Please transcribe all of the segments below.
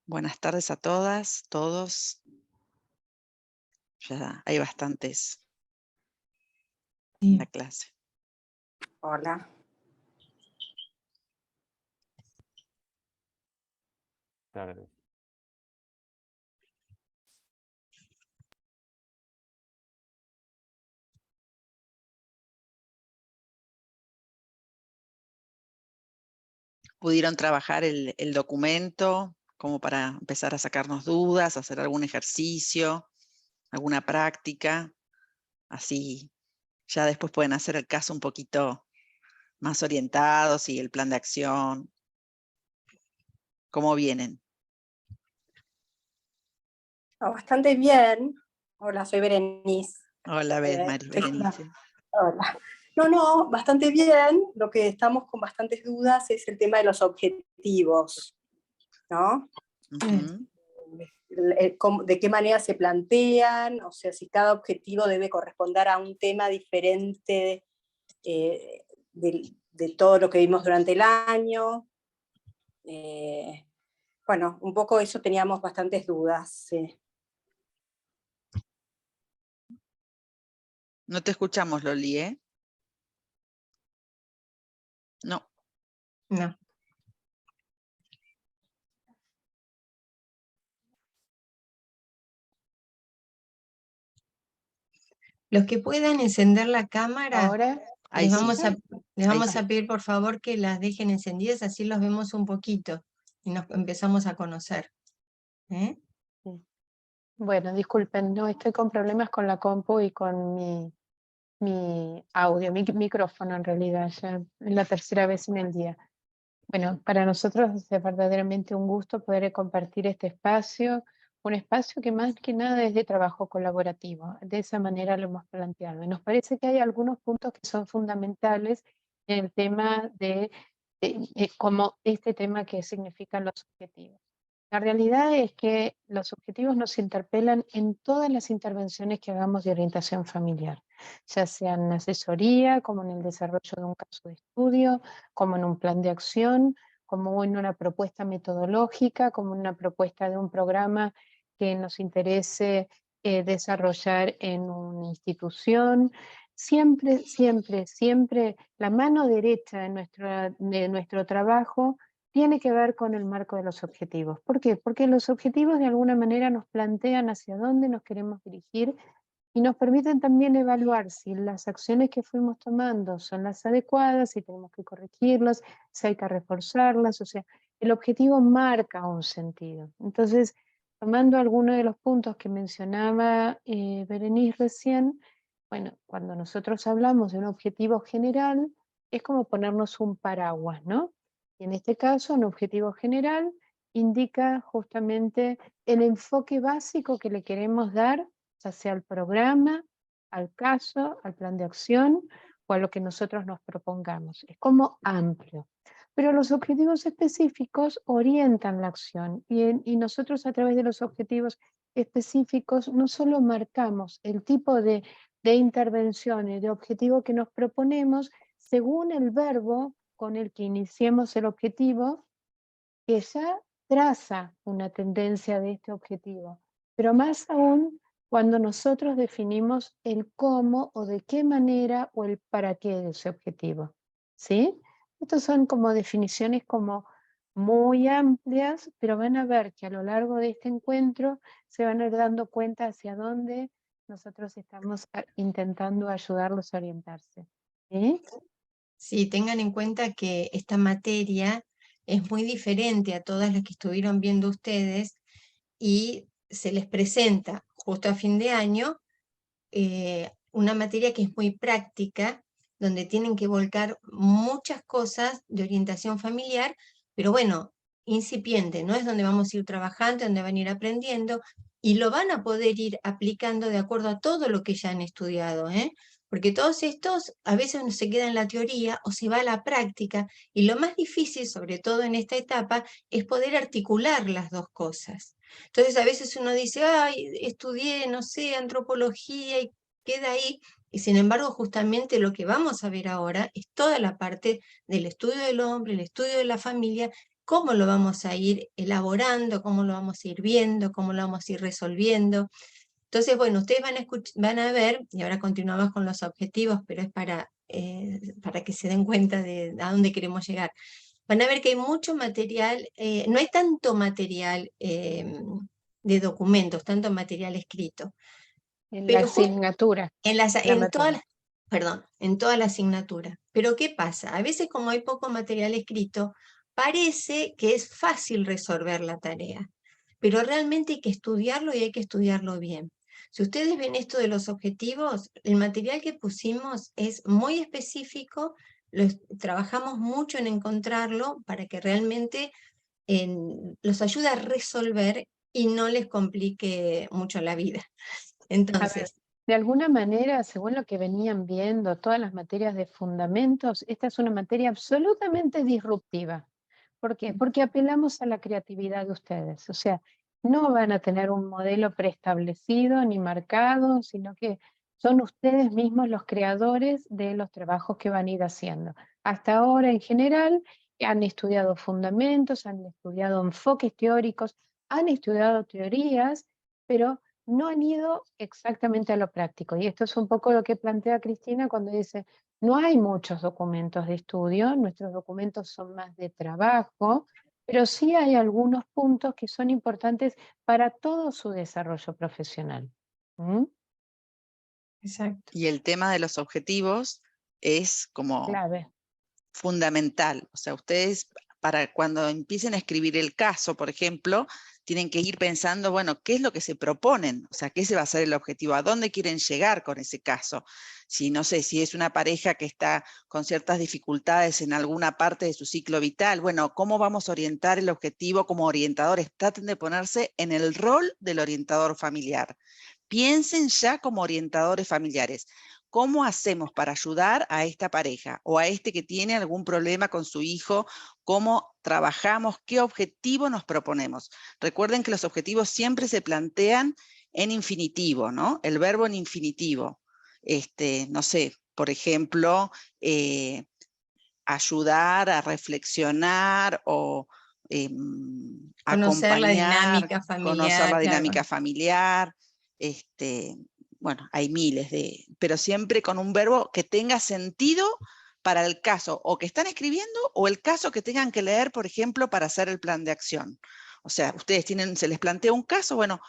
Buenas tardes a todas, todos. Ya hay bastantes en la Sí. clase. Hola. Tardes. ¿Pudieron trabajar el documento como para empezar a sacarnos dudas, hacer algún ejercicio, alguna práctica? Así ya después pueden hacer el caso un poquito más orientados y el plan de acción. ¿Cómo vienen? Bastante bien. Hola, soy Berenice. Hola, Berenice. Hola. No, bastante bien. Lo que estamos con bastantes dudas es el tema de los objetivos, ¿no? Ujú. De qué manera se plantean, o sea, si cada objetivo debe corresponder a un tema diferente de todo lo que vimos durante el año. Bueno, un poco eso teníamos bastantes dudas. Sí. No te escuchamos, Loli, ¿eh? No. No. Los que puedan encender la cámara, Ahora, Ahí les sí. vamos sí. a pedir por favor que las dejen encendidas, así los vemos un poquito y nos empezamos a conocer. ¿Eh? bueno, disculpen, no estoy con problemas con la compu y con mi audio, mi micrófono en realidad, ya es la tercera vez en el día. Bueno, para nosotros es verdaderamente un gusto poder compartir este espacio, un espacio que más que nada es de trabajo colaborativo. De esa manera lo hemos planteado. Y nos parece que hay algunos puntos que son fundamentales en el tema como este tema que significan los objetivos. La realidad es que los objetivos nos interpelan en todas las intervenciones que hagamos de orientación familiar, ya sea en asesoría, como en el desarrollo de un caso de estudio, como en un plan de acción, como en una propuesta metodológica, como en una propuesta de un programa que nos interese desarrollar en una institución. Siempre, siempre, siempre la mano derecha de nuestro trabajo tiene que ver con el marco de los objetivos. ¿Por qué? Porque los objetivos de alguna manera nos plantean hacia dónde nos queremos dirigir y nos permiten también evaluar si las acciones que fuimos tomando son las adecuadas, si tenemos que corregirlas, si hay que reforzarlas. O sea, el objetivo marca un sentido. Entonces, tomando algunos de los puntos que mencionaba Berenice recién, bueno, cuando nosotros hablamos de un objetivo general, es como ponernos un paraguas, ¿no? Y en este caso, un objetivo general indica justamente el enfoque básico que le queremos dar, ya sea al programa, al caso, al plan de acción o a lo que nosotros nos propongamos. Es como amplio. Pero los objetivos específicos orientan la acción y nosotros a través de los objetivos específicos no solo marcamos el tipo de intervenciones, de objetivo que nos proponemos según el verbo con el que iniciemos el objetivo, que ya traza una tendencia de este objetivo, pero más aún cuando nosotros definimos el cómo o de qué manera o el para qué de ese objetivo, ¿sí? Estos son como definiciones como muy amplias, pero van a ver que a lo largo de este encuentro se van a ir dando cuenta hacia dónde nosotros estamos intentando ayudarlos a orientarse. ¿Sí? Sí, tengan en cuenta que esta materia es muy diferente a todas las que estuvieron viendo ustedes y se les presenta justo a fin de año una materia que es muy práctica, donde tienen que volcar muchas cosas de orientación familiar, pero bueno, incipiente, ¿no? Es donde vamos a ir trabajando, donde van a ir aprendiendo y lo van a poder ir aplicando de acuerdo a todo lo que ya han estudiado, ¿eh? Porque todos estos a veces uno se queda en la teoría o se va a la práctica y lo más difícil, sobre todo en esta etapa, es poder articular las dos cosas. Entonces a veces uno dice, ay, estudié, no sé, antropología y queda ahí. Y sin embargo, justamente lo que vamos a ver ahora es toda la parte del estudio del hombre, el estudio de la familia, cómo lo vamos a ir elaborando, cómo lo vamos a ir viendo, cómo lo vamos a ir resolviendo. Entonces, bueno, ustedes van a ver, y ahora continuamos con los objetivos, pero es para que se den cuenta de a dónde queremos llegar. Van a ver que hay mucho material, no hay tanto material de documentos, tanto material escrito. En la Pero asignatura. en toda la asignatura. Pero ¿qué pasa? A veces como hay poco material escrito, parece que es fácil resolver la tarea, pero realmente hay que estudiarlo y hay que estudiarlo bien. Si ustedes ven esto de los objetivos, el material que pusimos es muy específico, trabajamos mucho en encontrarlo para que realmente los ayude a resolver y no les complique mucho la vida. A ver, Entonces, de alguna manera, según lo que venían viendo, todas las materias de fundamentos, esta es una materia absolutamente disruptiva. ¿Por qué? Porque apelamos a la creatividad de ustedes. O sea, no van a tener un modelo preestablecido ni marcado, sino que son ustedes mismos los creadores de los trabajos que van a ir haciendo. Hasta ahora, en general, han estudiado fundamentos, han estudiado enfoques teóricos, han estudiado teorías, pero no han ido exactamente a lo práctico. Y esto es un poco lo que plantea Cristina cuando dice, no hay muchos documentos de estudio, nuestros documentos son más de trabajo, pero sí hay algunos puntos que son importantes para todo su desarrollo profesional. ¿Mm? exacto. Y el tema de los objetivos es como Clave. fundamental. O sea, ustedes para cuando empiecen a escribir el caso, por ejemplo, tienen que ir pensando, bueno, ¿qué es lo que se proponen? O sea, ¿qué se va a ser el objetivo? ¿A dónde quieren llegar con ese caso? Si, no sé, si es una pareja que está con ciertas dificultades en alguna parte de su ciclo vital, bueno, ¿cómo vamos a orientar el objetivo como orientadores? Traten de ponerse en el rol del orientador familiar. Piensen ya como orientadores familiares. ¿Cómo hacemos para ayudar a esta pareja o a este que tiene algún problema con su hijo? ¿Cómo trabajamos? ¿Qué objetivo nos proponemos? Recuerden que los objetivos siempre se plantean en infinitivo, ¿no? El verbo en infinitivo. No sé, por ejemplo, ayudar a reflexionar o Conocer la acompañar, dinámica conocer la familiar, claro. dinámica familiar, bueno, hay miles pero siempre con un verbo que tenga sentido para el caso o que están escribiendo o el caso que tengan que leer, por ejemplo, para hacer el plan de acción. O sea, ustedes se les plantea un caso, bueno,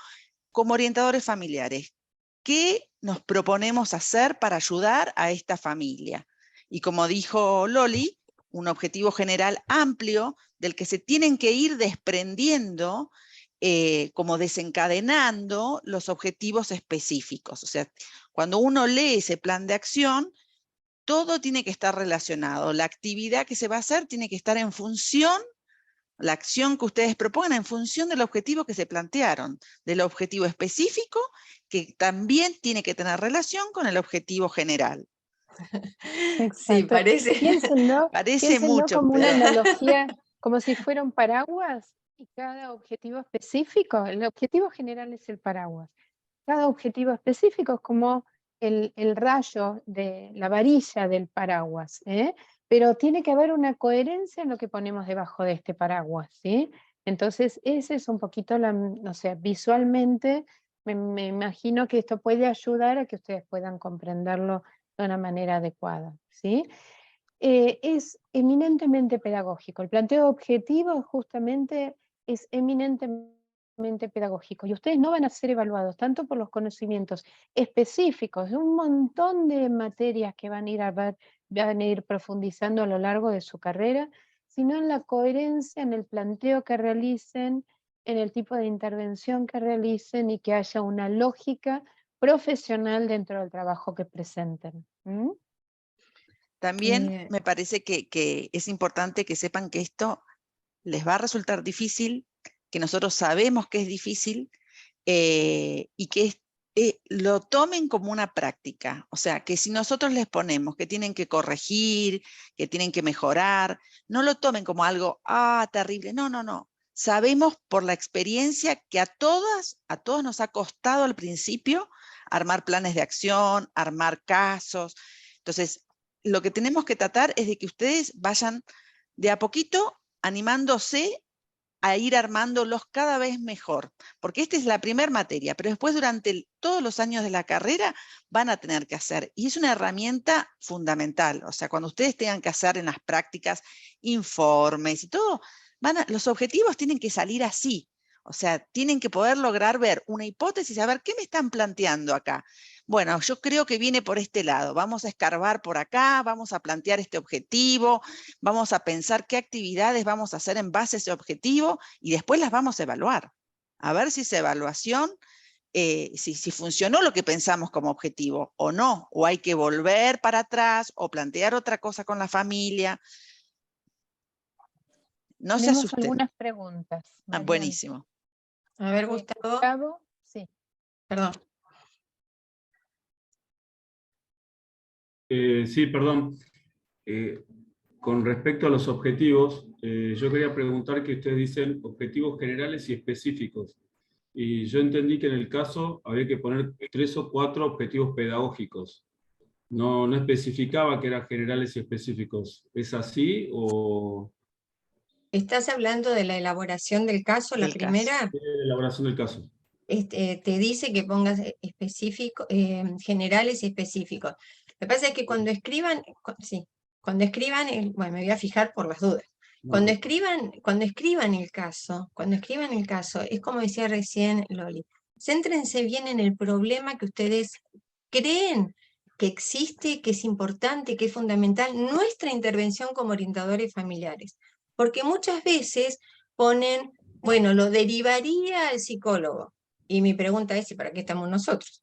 como orientadores familiares, ¿qué nos proponemos hacer para ayudar a esta familia? Y como dijo Loli, un objetivo general amplio del que se tienen que ir desprendiendo, como desencadenando los objetivos específicos. O sea, cuando uno lee ese plan de acción, todo tiene que estar relacionado. La actividad que se va a hacer tiene que estar en función, la acción que ustedes proponen en función del objetivo que se plantearon, del objetivo específico que también tiene que tener relación con el objetivo general. Sí, Exacto. parece. Parece Piénsenlo mucho, como una pero analogía, como si fuera un paraguas y cada objetivo específico, el objetivo general es el paraguas. Cada objetivo específico es como el rayo de la varilla del paraguas, ¿eh? Pero tiene que haber una coherencia en lo que ponemos debajo de este paraguas, ¿sí? Entonces, ese es un poquito, o sea, visualmente me imagino que esto puede ayudar a que ustedes puedan comprenderlo de una manera adecuada, ¿sí? Es eminentemente pedagógico. El planteo objetivo justamente es eminentemente pedagógico y ustedes no van a ser evaluados tanto por los conocimientos específicos de un montón de materias que van a ir a ver, van a ir profundizando a lo largo de su carrera, sino en la coherencia, en el planteo que realicen, en el tipo de intervención que realicen y que haya una lógica profesional dentro del trabajo que presenten. ¿Mm? también me parece que es importante que sepan que esto les va a resultar difícil, que nosotros sabemos que es difícil, y que lo tomen como una práctica. O sea, que si nosotros les ponemos que tienen que corregir, que tienen que mejorar, no lo tomen como algo, terrible. No, no, no. Sabemos por la experiencia que a todos nos ha costado al principio armar planes de acción, armar casos. Entonces, lo que tenemos que tratar es de que ustedes vayan de a poquito animándose a ir armándolos cada vez mejor, porque esta es la primera materia, pero después durante todos los años de la carrera van a tener que hacer, y es una herramienta fundamental. O sea, cuando ustedes tengan que hacer en las prácticas informes y todo, los objetivos tienen que salir así. O sea, tienen que poder lograr ver una hipótesis, a ver, ¿qué me están planteando acá? Bueno, yo creo que viene por este lado, vamos a escarbar por acá, vamos a plantear este objetivo, vamos a pensar qué actividades vamos a hacer en base a ese objetivo y después las vamos a evaluar. A ver si esa evaluación, si funcionó lo que pensamos como objetivo o no, o hay que volver para atrás o plantear otra cosa con la familia. No se Tenemos asusten. algunas preguntas. Marian. Buenísimo. A ver, Gustavo. Gustavo, sí. Perdón. Sí, perdón. Con respecto a los objetivos, yo quería preguntar que ustedes dicen objetivos generales y específicos. Y yo entendí que en el caso había que poner 3 o 4 objetivos pedagógicos. No especificaba que eran generales y específicos. ¿Es así o...? ¿Estás hablando de la elaboración del caso, la Del caso. primera? Elaboración del caso. Te dice que pongas generales y específicos. Lo que pasa es que cuando escriban, bueno, me voy a fijar por las dudas. Cuando escriban el caso, es como decía recién Loli, céntrense bien en el problema que ustedes creen que existe, que es importante, que es fundamental, nuestra intervención como orientadores familiares. Porque muchas veces ponen, bueno, lo derivaría al psicólogo. Y mi pregunta es, ¿y para qué estamos nosotros?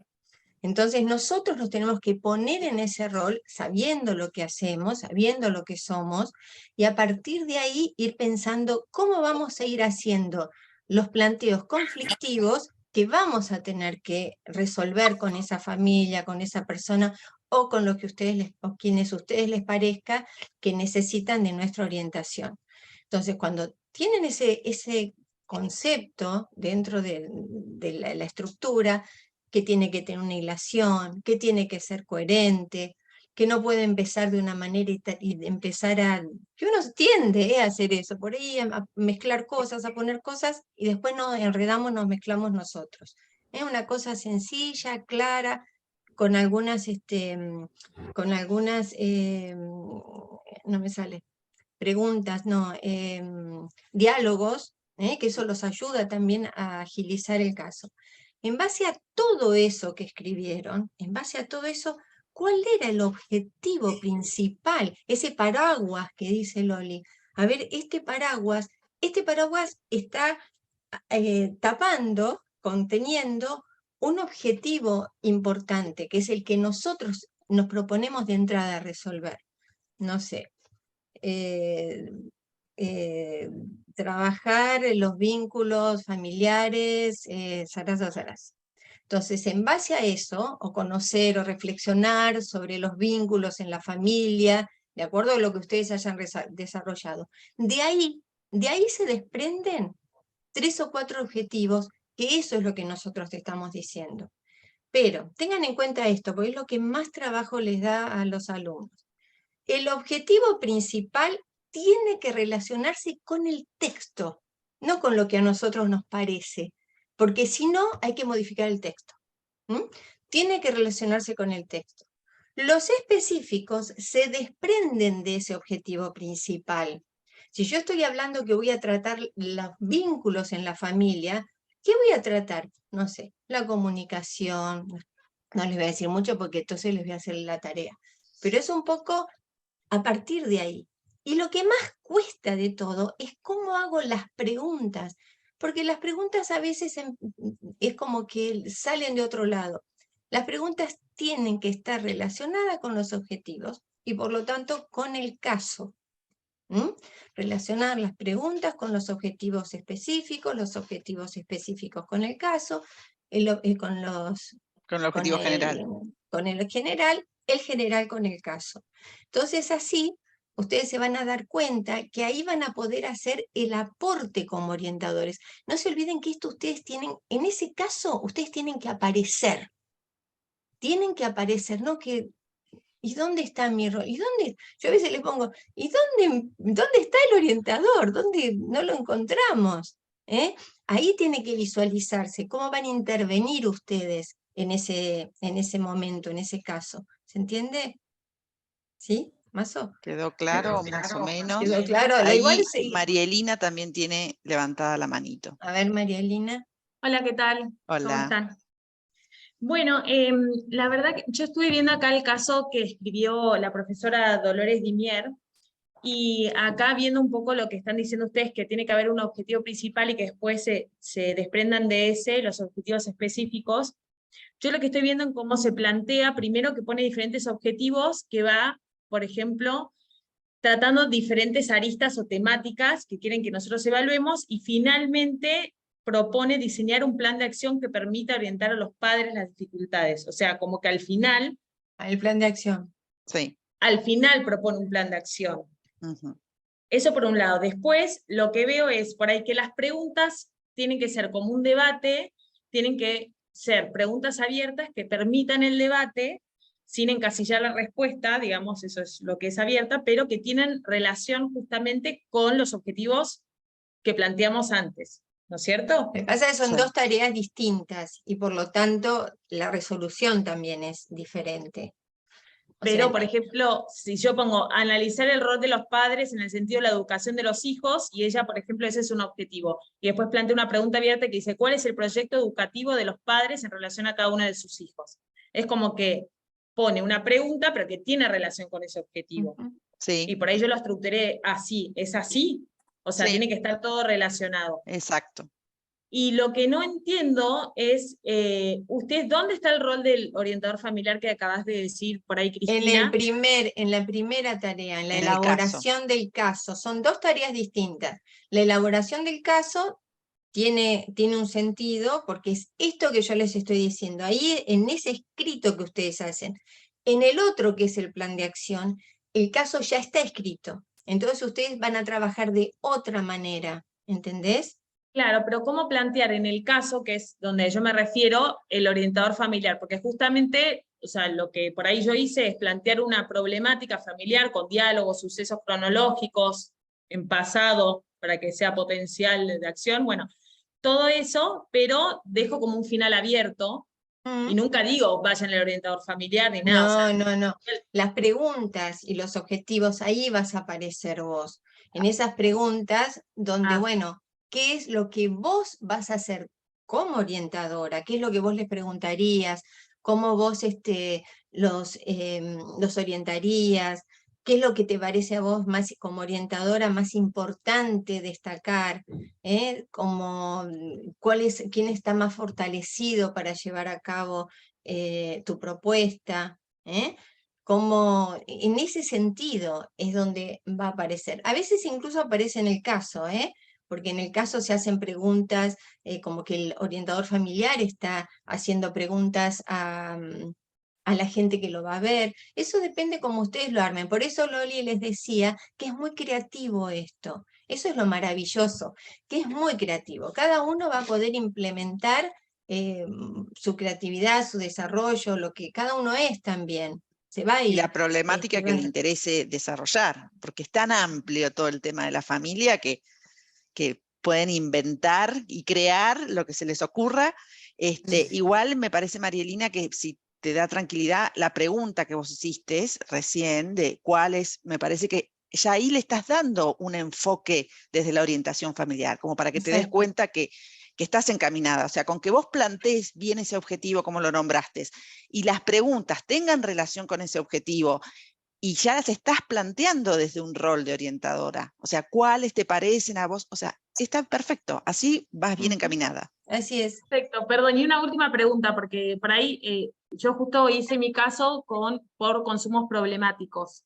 Entonces nosotros nos tenemos que poner en ese rol, sabiendo lo que hacemos, sabiendo lo que somos, y a partir de ahí ir pensando cómo vamos a ir haciendo los planteos conflictivos que vamos a tener que resolver con esa familia, con esa persona, o con lo que o quienes a ustedes les parezca que necesitan de nuestra orientación. Entonces, cuando tienen ese concepto dentro de la estructura, que tiene que tener una hilación, que tiene que ser coherente, que no puede empezar de una manera y empezar que uno tiende a hacer eso, por ahí a mezclar cosas, a poner cosas, y después nos enredamos, nos mezclamos nosotros. Es una cosa sencilla, clara, con algunas, no me sale, preguntas, no, diálogos, que eso los ayuda también a agilizar el caso. En base a todo eso que escribieron, en base a todo eso, ¿cuál era el objetivo principal? Ese paraguas que dice Loli. A ver, este paraguas está tapando, conteniendo un objetivo importante, que es el que nosotros nos proponemos de entrada a resolver. No sé, trabajar los vínculos familiares, zaraza. Entonces, en base a eso, o conocer o reflexionar sobre los vínculos en la familia, de acuerdo a lo que ustedes hayan desarrollado, de ahí se desprenden 3 o 4 objetivos, que eso es lo que nosotros te estamos diciendo. Pero tengan en cuenta esto, porque es lo que más trabajo les da a los alumnos. El objetivo principal tiene que relacionarse con el texto, no con lo que a nosotros nos parece, porque si no hay que modificar el texto. Tiene que relacionarse con el texto. Los específicos se desprenden de ese objetivo principal. Si yo estoy hablando que voy a tratar los vínculos en la familia, ¿qué voy a tratar? No sé, la comunicación, no les voy a decir mucho porque entonces les voy a hacer la tarea, pero es un poco a partir de ahí. Y lo que más cuesta de todo es cómo hago las preguntas, porque las preguntas a veces es como que salen de otro lado. Las preguntas tienen que estar relacionadas con los objetivos y por lo tanto con el caso. Relacionar las preguntas con los objetivos específicos con el caso, con el objetivo general. Con el general con el caso. Entonces así, ustedes se van a dar cuenta que ahí van a poder hacer el aporte como orientadores. No se olviden que esto ustedes tienen, en ese caso, ustedes tienen que aparecer, no que ¿Y dónde está mi rol? ¿Y dónde? Yo a veces le pongo, ¿y dónde está el orientador? ¿Dónde no lo encontramos? Ahí tiene que visualizarse cómo van a intervenir ustedes en ese momento, en ese caso. ¿Se entiende? ¿Sí? ¿Mazo? ¿Quedó claro más o menos? ¿Quedó claro? Ahí Igual sí. Marielina también tiene levantada la manito. A ver, María Elina. Hola, ¿qué tal? ¿Cómo Hola. están? Bueno, la verdad que yo estuve viendo acá el caso que escribió la profesora Dolores Dimier, y acá viendo un poco lo que están diciendo ustedes, que tiene que haber un objetivo principal y que después se desprendan de ese, los objetivos específicos. Yo lo que estoy viendo en cómo se plantea, primero que pone diferentes objetivos, que va, por ejemplo, tratando diferentes aristas o temáticas que quieren que nosotros evaluemos, y finalmente propone diseñar un plan de acción que permita orientar a los padres las dificultades. O sea, como que al final El plan de acción. Sí. al final propone un plan de acción. Ujú. Eso por un lado. Después, lo que veo es por ahí que las preguntas tienen que ser como un debate, tienen que ser preguntas abiertas que permitan el debate, sin encasillar la respuesta, digamos, eso es lo que es abierta, pero que tienen relación justamente con los objetivos que planteamos antes, ¿no es cierto? Lo que pasa es que son Sí. dos tareas distintas y por lo tanto la resolución también es diferente. O Pero, sea, por ejemplo, si yo pongo analizar el rol de los padres en el sentido de la educación de los hijos, y ella, por ejemplo, ese es un objetivo, y después plantea una pregunta abierta que dice, ¿cuál es el proyecto educativo de los padres en relación a cada uno de sus hijos? Es como que pone una pregunta, pero que tiene relación con ese objetivo. ujú. Sí, Y por ahí yo lo estructuré así, ¿es así? O sea, Sí. tiene que estar todo relacionado. exacto. Y lo que no entiendo es, ¿usted dónde está el rol del orientador familiar que acabas de decir por ahí, Cristina? En la primera tarea, en la En el caso. elaboración del caso, son dos tareas distintas. La elaboración del caso tiene un sentido porque es esto que yo les estoy diciendo, ahí en ese escrito que ustedes hacen. En el otro, que es el plan de acción, el caso ya está escrito. Entonces ustedes van a trabajar de otra manera, ¿entendés? Claro, pero ¿cómo plantear en el caso, que es donde yo me refiero, el orientador familiar? Porque justamente, o sea, lo que por ahí yo hice es plantear una problemática familiar con diálogos, sucesos cronológicos en pasado, para que sea potencial de acción, bueno, todo eso, pero dejo como un final abierto, y nunca digo vayan al orientador familiar ni nada. O sea, No. Las preguntas y los objetivos, ahí vas a aparecer vos. En esas preguntas donde, bueno, ¿qué es lo que vos vas a hacer como orientadora? ¿Qué es lo que vos les preguntarías? ¿Cómo vos los orientarías? ¿Qué es lo que te parece a vos más como orientadora más importante destacar? ¿Quién está más fortalecido para llevar a cabo tu propuesta? Como en ese sentido es donde va a aparecer. A veces incluso aparece en el caso, porque en el caso se hacen preguntas, como que el orientador familiar está haciendo preguntas a la gente que lo va a ver. Eso depende cómo ustedes lo armen. Por eso Loli les decía que es muy creativo esto. Eso es lo maravilloso, que es muy creativo. Cada uno va a poder implementar su creatividad, su desarrollo, lo que cada uno es también. Se va a Y ir. la problemática que le bueno. interese desarrollar, porque es tan amplio todo el tema de la familia que pueden inventar y crear lo que se les ocurra. Igual me parece, Marielina, que si te da tranquilidad, la pregunta que vos hiciste recién de cuáles, me parece que ya ahí le estás dando un enfoque desde la orientación familiar, como para que te des Exacto. cuenta que estás encaminada. O sea, con que vos plantees bien ese objetivo como lo nombraste y las preguntas tengan relación con ese objetivo y ya las estás planteando desde un rol de orientadora. O sea, ¿cuáles te parecen a vos? O sea, está perfecto, así vas bien encaminada. Así es. Perfecto, perdón, y una última pregunta, porque por ahí yo justo hice mi caso por consumos problemáticos.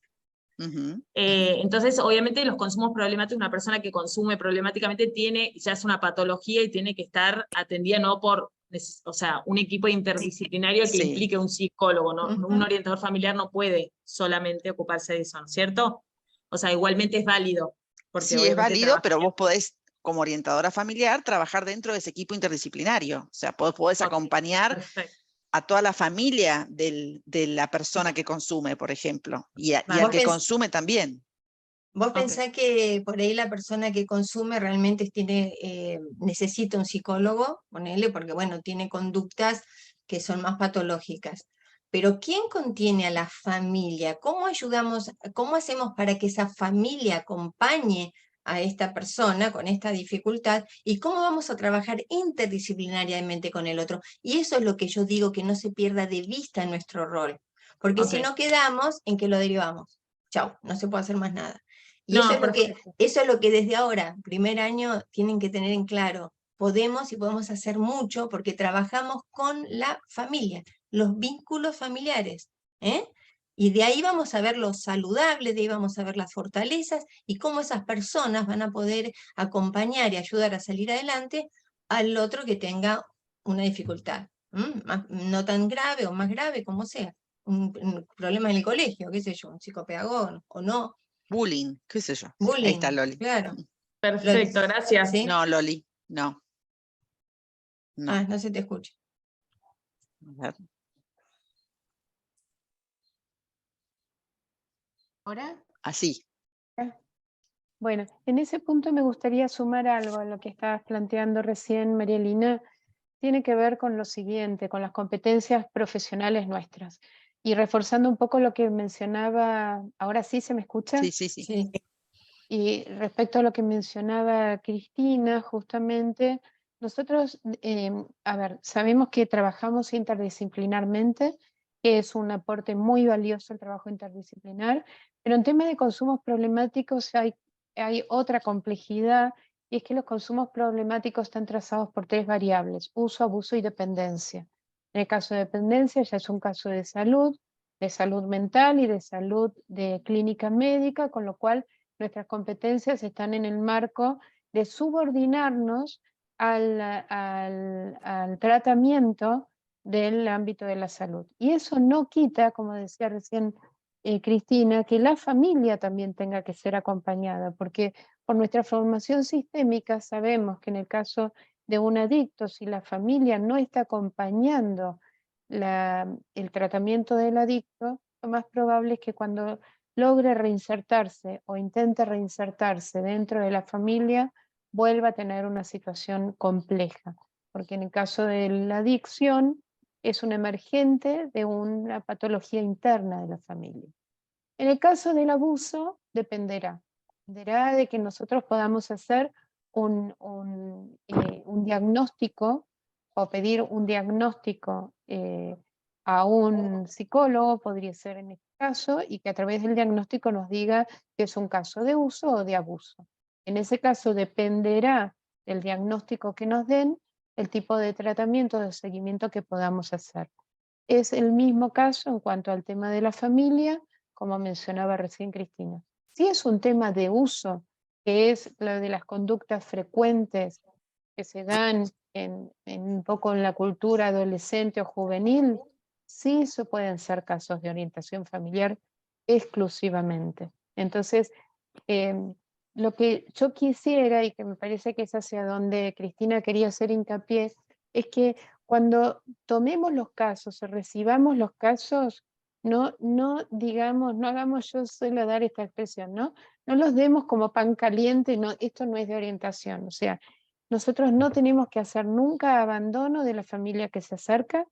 Ujú. Entonces, obviamente, los consumos problemáticos, una persona que consume problemáticamente ya es una patología y tiene que estar atendida no por, o sea, un equipo interdisciplinario que Sí. implique un psicólogo, ¿no? Ujú. Un orientador familiar no puede solamente ocuparse de eso, ¿no es cierto? O sea, igualmente es válido. Porque Sí, es obviamente válido, trabaja- pero vos podés, como orientadora familiar, trabajar dentro de ese equipo interdisciplinario. O sea, podés acompañar Perfecto. a toda la familia de la persona que consume, por ejemplo, y al Vos que consume también. Vos Ok. pensás que por ahí la persona que consume realmente necesita un psicólogo, ponele, porque bueno, tiene conductas que son más patológicas. Pero ¿quién contiene a la familia? ¿Cómo ayudamos, cómo hacemos para que esa familia acompañe a esta persona con esta dificultad? ¿Y cómo vamos a trabajar interdisciplinariamente con el otro? Y eso es lo que yo digo, que no se pierda de vista nuestro rol. Porque si Ok. no quedamos en que lo derivamos. Chau, no se puede hacer más nada. Y No, perfecto. eso es lo que desde ahora, primer año, tienen que tener en claro. Podemos y podemos hacer mucho porque trabajamos con la familia, los vínculos familiares. ¿eh? Y de ahí vamos a ver lo saludable, de ahí vamos a ver las fortalezas y cómo esas personas van a poder acompañar y ayudar a salir adelante al otro que tenga una dificultad. No tan grave o más grave, como sea. Un problema en el colegio, qué sé yo, un psicopedagogo o no. Bullying, qué sé yo. Ahí está Bullying, Loli. claro. Perfecto, gracias. ¿Sí? No, Loli, no. No. Ah, no se te escucha. A ver. ¿Ahora? Así. Bueno, en ese punto me gustaría sumar algo a lo que estabas planteando recién, María Elina. Tiene que ver con lo siguiente, con las competencias profesionales nuestras. Y reforzando un poco lo que mencionaba, ¿ahora sí se me escucha? Sí, sí, sí. Sí. Y respecto a lo que mencionaba Cristina, justamente, nosotros, a ver, sabemos que trabajamos interdisciplinarmente, que es un aporte muy valioso el trabajo interdisciplinar, pero en temas de consumos problemáticos hay otra complejidad, y es que los consumos problemáticos están trazados por 3 variables: uso, abuso y dependencia. En el caso de dependencia ya es un caso de salud mental y de salud de clínica médica, con lo cual nuestras competencias están en el marco de subordinarnos al tratamiento del ámbito de la salud. Y eso no quita, como decía recién Cristina, que la familia también tenga que ser acompañada, porque por nuestra formación sistémica sabemos que en el caso de un adicto, si la familia no está acompañando el tratamiento del adicto, lo más probable es que cuando logre reinsertarse o intente reinsertarse dentro de la familia, vuelva a tener una situación compleja, porque en el caso de la adicción es un emergente de una patología interna de la familia. En el caso del abuso, dependerá de que nosotros podamos hacer un diagnóstico o pedir un diagnóstico a un psicólogo, podría ser en este caso, y que a través del diagnóstico nos diga que es un caso de uso o de abuso. En ese caso dependerá del diagnóstico que nos den, el tipo de tratamiento, de seguimiento que podamos hacer. Es el mismo caso en cuanto al tema de la familia, como mencionaba recién Cristina. Si es un tema de uso, que es lo de las conductas frecuentes que se dan en un poco en la cultura adolescente o juvenil, sí se pueden ser casos de orientación familiar exclusivamente. Entonces, lo que yo quisiera, y que me parece que es hacia donde Cristina quería hacer hincapié, es que cuando tomemos los casos o recibamos los casos, no digamos, no hagamos, yo suelo dar esta expresión, ¿no? No los demos como pan caliente, no, esto no es de orientación. O sea, nosotros no tenemos que hacer nunca abandono de la familia que se acerca.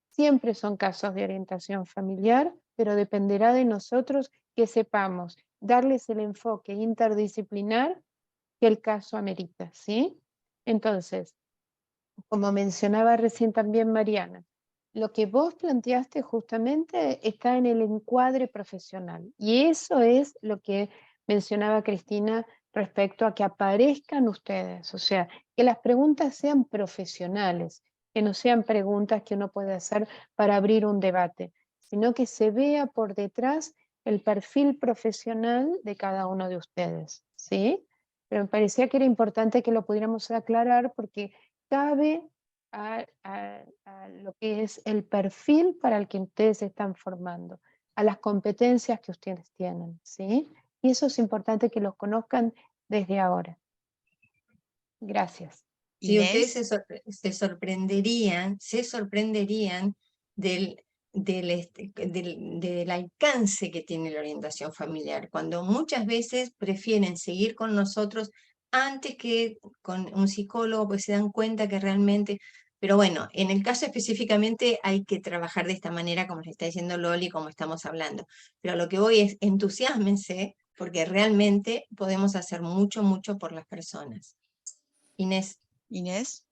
Siempre son casos de orientación familiar, pero dependerá de nosotros que sepamos darles el enfoque interdisciplinar que el caso amerita, ¿sí? Entonces, como mencionaba recién también Mariana, lo que vos planteaste justamente está en el encuadre profesional, y eso es lo que mencionaba Cristina respecto a que aparezcan ustedes, o sea, que las preguntas sean profesionales, que no sean preguntas que uno puede hacer para abrir un debate, sino que se vea por detrás el perfil profesional de cada uno de ustedes, ¿sí? Pero me parecía que era importante que lo pudiéramos aclarar porque cabe a lo que es el perfil para el que ustedes se están formando, a las competencias que ustedes tienen, ¿sí? Y eso es importante que los conozcan desde ahora. Gracias. Si ustedes Inés, se sorprenderían del alcance que tiene la orientación familiar, cuando muchas veces prefieren seguir con nosotros antes que con un psicólogo, pues se dan cuenta que realmente... Pero bueno, en el caso específicamente hay que trabajar de esta manera, como le está diciendo Loli, como estamos hablando. Pero a lo que voy es, entusiásmense, porque realmente podemos hacer mucho, mucho por las personas. Inés. Inés.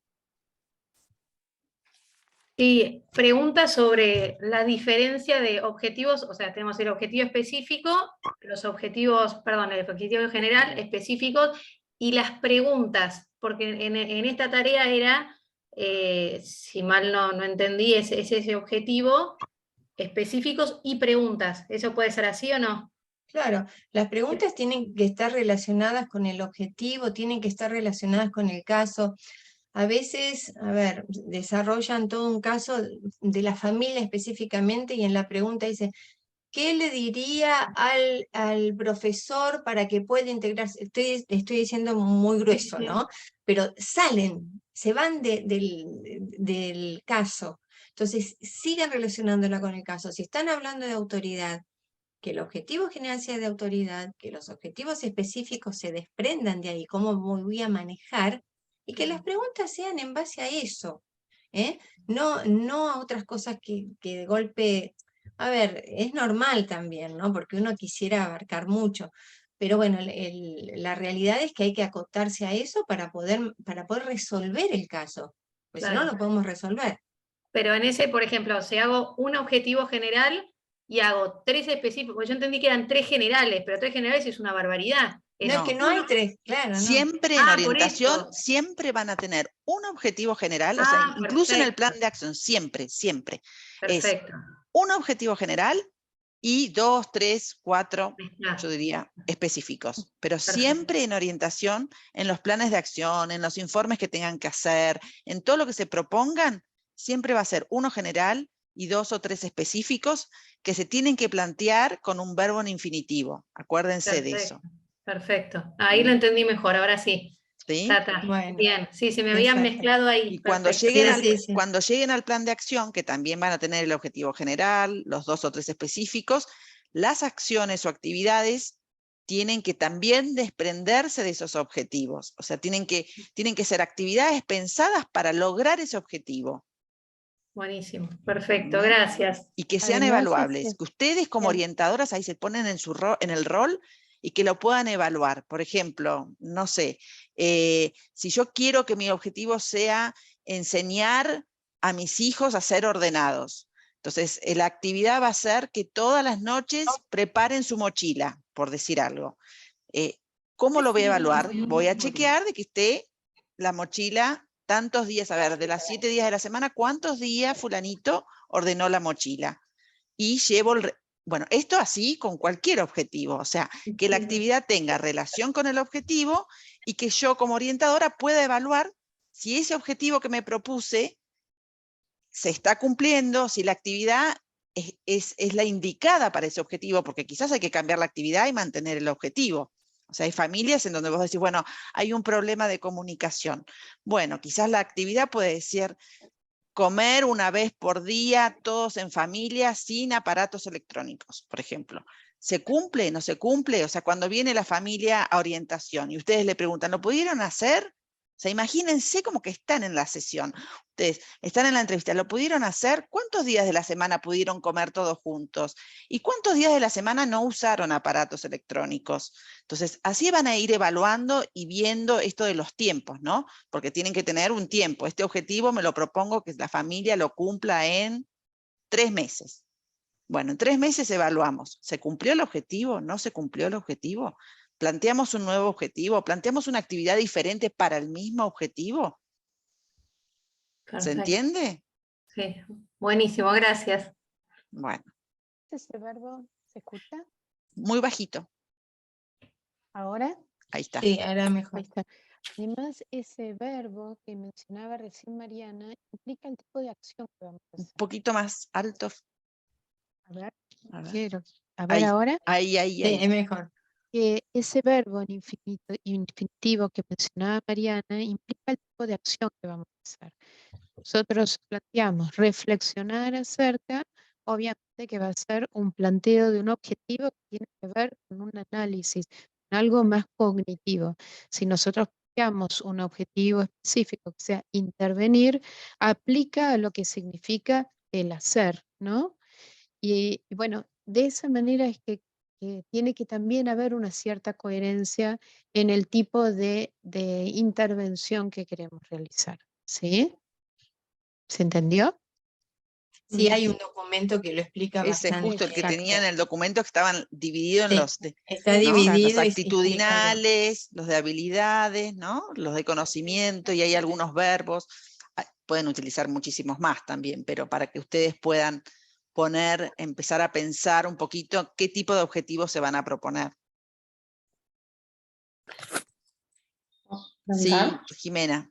Sí, pregunta sobre la diferencia de objetivos, o sea, tenemos el objetivo específico, los objetivos, perdón, el objetivo general, específicos, y las preguntas, porque en esta tarea era, si mal no entendí, es ese objetivo, específicos y preguntas. ¿Eso puede ser así o no? Claro, las preguntas tienen que estar relacionadas con el objetivo, tienen que estar relacionadas con el caso. A veces, a ver, desarrollan todo un caso de la familia específicamente y en la pregunta dice, ¿qué le diría al profesor para que pueda integrarse? Estoy diciendo muy grueso, ¿no? Pero salen, se van del caso. Entonces, sigan relacionándola con el caso. Si están hablando de autoridad, que el objetivo general sea de autoridad, que los objetivos específicos se desprendan de ahí, cómo voy a manejar, y que las preguntas sean en base a eso, ¿eh? No a otras cosas que de golpe, a ver, es normal también, ¿no? Porque uno quisiera abarcar mucho, pero bueno, la realidad es que hay que acotarse a eso para poder resolver el caso, pues si no, Claro. lo podemos resolver. Pero en ese, por ejemplo, si hago un objetivo general y hago 3 específicos, porque yo entendí que eran 3 generales, pero 3 generales es una barbaridad. No, es que no hay tres, claro, no. Siempre en Ah, por orientación, eso. siempre van a tener un objetivo general, o sea, Ah, incluso en el plan perfecto. de acción, siempre, siempre. Es Perfecto. un objetivo general y 2, 3, 4, Ya, yo diría, específicos. Pero perfecto. siempre en orientación, en los planes de acción, en los informes que tengan que hacer, en todo lo que se propongan, siempre va a ser uno general y 2 o 3 específicos que se tienen que plantear con un verbo en infinitivo. Acuérdense de eso. Perfecto. Ahí lo entendí mejor, ahora sí. ¿Sí? Bueno, Bien, sí, se me habían exacto. mezclado ahí. Y cuando Perfecto. lleguen, Sí, sí. cuando lleguen al plan de acción, que también van a tener el objetivo general, los 2 o 3 específicos, las acciones o actividades tienen que también desprenderse de esos objetivos. O sea, tienen que ser actividades pensadas para lograr ese objetivo. Buenísimo, perfecto, gracias. Y que sean Además, evaluables. Que ustedes como Bien. orientadoras ahí se ponen en el rol y que lo puedan evaluar. Por ejemplo, no sé, si yo quiero que mi objetivo sea enseñar a mis hijos a ser ordenados, entonces la actividad va a ser que todas las noches preparen su mochila, por decir algo. ¿Cómo lo voy a evaluar? Voy a chequear de que esté la mochila tantos días, a ver, de las 7 días de la semana, ¿cuántos días fulanito ordenó la mochila? Y llevo bueno, esto así con cualquier objetivo, o sea, que la actividad tenga relación con el objetivo y que yo como orientadora pueda evaluar si ese objetivo que me propuse se está cumpliendo, si la actividad es la indicada para ese objetivo, porque quizás hay que cambiar la actividad y mantener el objetivo. O sea, hay familias en donde vos decís, bueno, hay un problema de comunicación. Bueno, quizás la actividad puede ser comer una vez por día, todos en familia, sin aparatos electrónicos, por ejemplo. ¿Se cumple? ¿No se cumple? O sea, cuando viene la familia a orientación y ustedes le preguntan, ¿lo pudieron hacer? O sea, imagínense como que están en la sesión. Ustedes están en la entrevista, ¿lo pudieron hacer? ¿Cuántos días de la semana pudieron comer todos juntos? ¿Y cuántos días de la semana no usaron aparatos electrónicos? Entonces, así van a ir evaluando y viendo esto de los tiempos, ¿no? Porque tienen que tener un tiempo. Este objetivo me lo propongo que la familia lo cumpla en 3 meses. Bueno, en 3 meses evaluamos. ¿Se cumplió el objetivo? ¿No se cumplió el objetivo? ¿Planteamos un nuevo objetivo? ¿Planteamos una actividad diferente para el mismo objetivo? Perfecto. ¿Se entiende? Sí, buenísimo, gracias. Bueno. ¿ese verbo se escucha Muy bajito. ahora? Ahí está. Sí, ahora Ahí mejor. está. Además, ese verbo que mencionaba recién Mariana implica el tipo de acción que vamos a Un hacer. poquito más alto. A ver, A ver. quiero. A ver Ahí, ahora. ahí. Sí, es mejor. Que ese verbo en infinitivo que mencionaba Mariana implica el tipo de acción que vamos a hacer. nosotros planteamos reflexionar acerca, obviamente que va a ser un planteo de un objetivo que tiene que ver con un análisis, con algo más cognitivo. Si nosotros planteamos un objetivo específico que sea intervenir, aplica a lo que significa el hacer, ¿no? Y bueno, de esa manera es que tiene que también haber una cierta coherencia en el tipo de intervención que queremos realizar, ¿sí? ¿Se entendió? Sí, hay un documento que lo explica Ese es bastante. justo el que Exacto. tenía en el documento, que estaban divididos en Sí, los de, está ¿no? dividido Los y explica bien. actitudinales, los de habilidades, ¿no? Los de conocimiento, y hay algunos verbos. Pueden utilizar muchísimos más también, pero para que ustedes puedan empezar a pensar un poquito qué tipo de objetivos se van a proponer. Sí, ¿Preguntar? Jimena,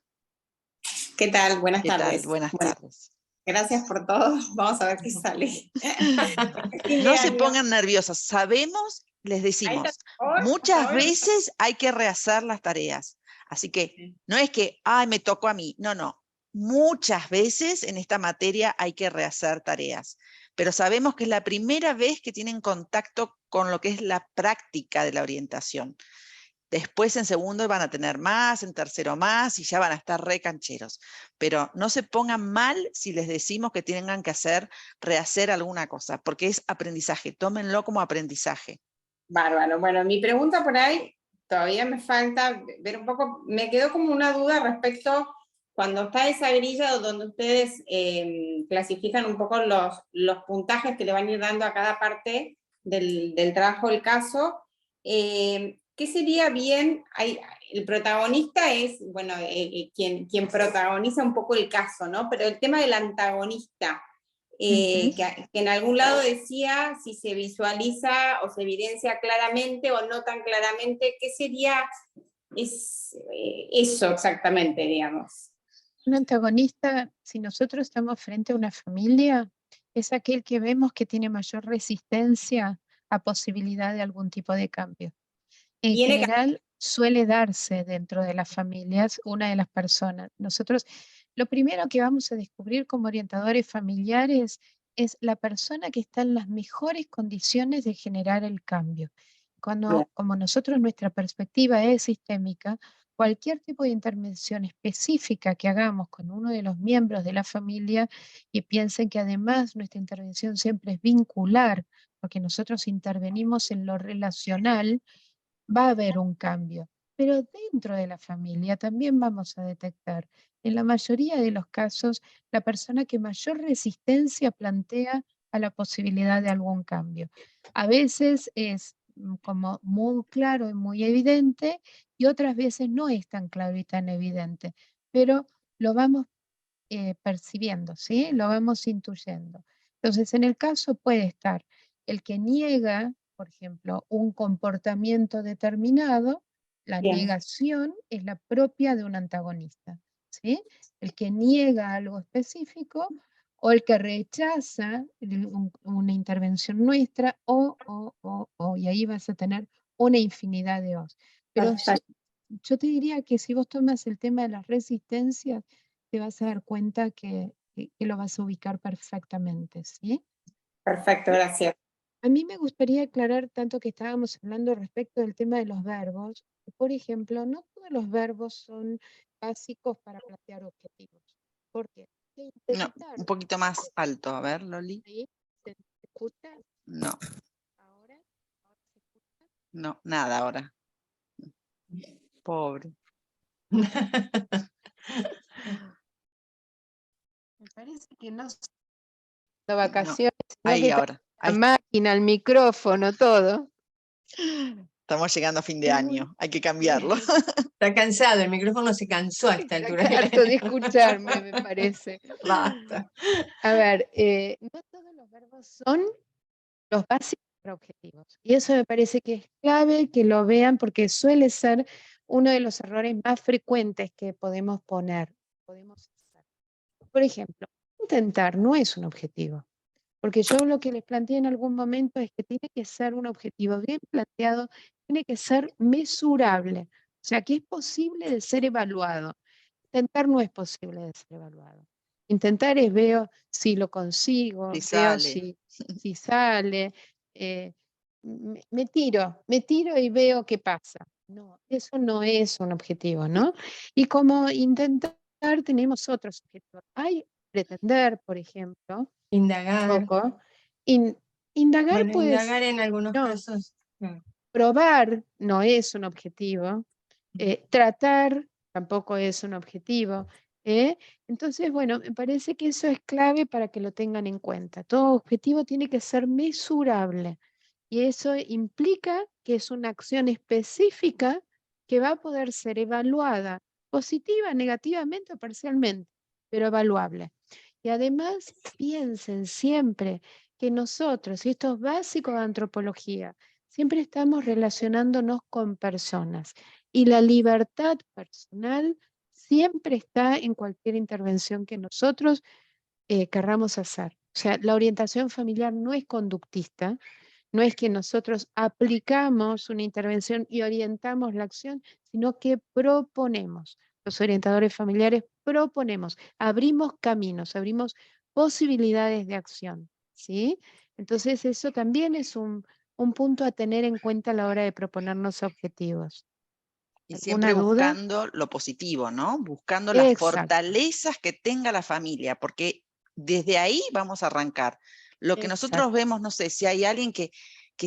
¿Qué tal? Buenas ¿qué tal? tardes. Buenas Bueno, tardes. gracias por todo. Vamos a ver qué sale. Fin de No se año. pongan nerviosas. Sabemos, les Ahí decimos, está, por favor, muchas por favor. veces hay que rehacer las tareas. Así que no es que, ay, me tocó a mí. No, no. Muchas veces en esta materia hay que rehacer tareas. Pero sabemos que es la primera vez que tienen contacto con lo que es la práctica de la orientación. Después en segundo van a tener más, en tercero más, y ya van a estar re cancheros. Pero no se pongan mal si les decimos que tengan que rehacer alguna cosa, porque es aprendizaje, tómenlo como aprendizaje. Bárbaro. Bueno, mi pregunta por ahí, todavía me falta ver un poco, me quedó como una duda respecto, cuando está esa grilla donde ustedes clasifican un poco los puntajes que le van a ir dando a cada parte del trabajo del caso, ¿qué sería bien? El protagonista es, bueno, quien protagoniza un poco el caso, ¿no? Pero el tema del antagonista, que en algún lado decía si se visualiza o se evidencia claramente o no tan claramente, ¿qué sería eso exactamente, digamos? Un antagonista, si nosotros estamos frente a una familia, es aquel que vemos que tiene mayor resistencia a posibilidad de algún tipo de cambio. En general, suele darse dentro de las familias una de las personas. Nosotros, lo primero que vamos a descubrir como orientadores familiares es la persona que está en las mejores condiciones de generar el cambio. Como nosotros, nuestra perspectiva es sistémica, cualquier tipo de intervención específica que hagamos con uno de los miembros de la familia, y piensen que además nuestra intervención siempre es vincular, porque nosotros intervenimos en lo relacional, va a haber un cambio. Pero dentro de la familia también vamos a detectar, en la mayoría de los casos, la persona que mayor resistencia plantea a la posibilidad de algún cambio. A veces es como muy claro y muy evidente, y otras veces no es tan claro y tan evidente, pero lo vamos percibiendo, ¿sí? Lo vamos intuyendo. Entonces, en el caso puede estar el que niega, por ejemplo, un comportamiento determinado. La negación es la propia de un antagonista, ¿sí? El que niega algo específico, o el que rechaza una intervención nuestra, y ahí vas a tener una infinidad de os. Pero yo te diría que si vos tomas el tema de las resistencias, te vas a dar cuenta que lo vas a ubicar perfectamente, ¿sí? Perfecto, gracias. A mí me gustaría aclarar, tanto que estábamos hablando respecto del tema de los verbos, que, por ejemplo, no todos los verbos son básicos para plantear objetivos. ¿Por qué? No, un poquito más alto, a ver, Loli. ¿Sí? ¿Se escucha? No, ¿Ahora? ¿Ahora se escucha? no, nada ahora. Pobre. Me parece que no son las vacaciones, sino Ahí que ahora. la Ahí máquina, el micrófono, todo. estamos llegando a fin de año, hay que cambiarlo. Está cansado, el micrófono se cansó a esta altura. Está harto de escucharme, me parece. Basta. A ver, no todos los verbos son los básicos para objetivos. Y eso me parece que es clave que lo vean, porque suele ser uno de los errores más frecuentes que podemos poner. Hacer. Por ejemplo, intentar no es un objetivo. Porque yo lo que les planteé en algún momento es que tiene que ser un objetivo bien planteado, tiene que ser mesurable. O sea, que es posible de ser evaluado. Intentar no es posible de ser evaluado. Intentar es veo si lo consigo, Si veo sale. si sale, me tiro y veo qué pasa. No, eso no es un objetivo, ¿no? Y como intentar tenemos otros objetivos. Hay pretender, por ejemplo, Indagar. poco. Indagar, Bueno, pues, indagar en algunos no, casos. probar no es un objetivo. Tratar tampoco es un objetivo. Entonces, bueno, me parece que eso es clave para que lo tengan en cuenta. Todo objetivo tiene que ser mesurable y eso implica que es una acción específica que va a poder ser evaluada positiva, negativamente o parcialmente, pero evaluable. Y además piensen siempre que nosotros, y esto es básico de antropología, siempre estamos relacionándonos con personas y la libertad personal siempre está en cualquier intervención que nosotros querramos hacer. O sea, la orientación familiar no es conductista, no es que nosotros aplicamos una intervención y orientamos la acción, sino que proponemos. Los orientadores familiares proponemos, abrimos caminos, abrimos posibilidades de acción, ¿sí? Entonces eso también es un punto a tener en cuenta a la hora de proponernos objetivos. Y siempre ¿Alguna duda? buscando lo positivo, ¿no? Buscando las Exacto, fortalezas que tenga la familia, porque desde ahí vamos a arrancar. Lo que nosotros exacto. vemos, no sé, si hay alguien que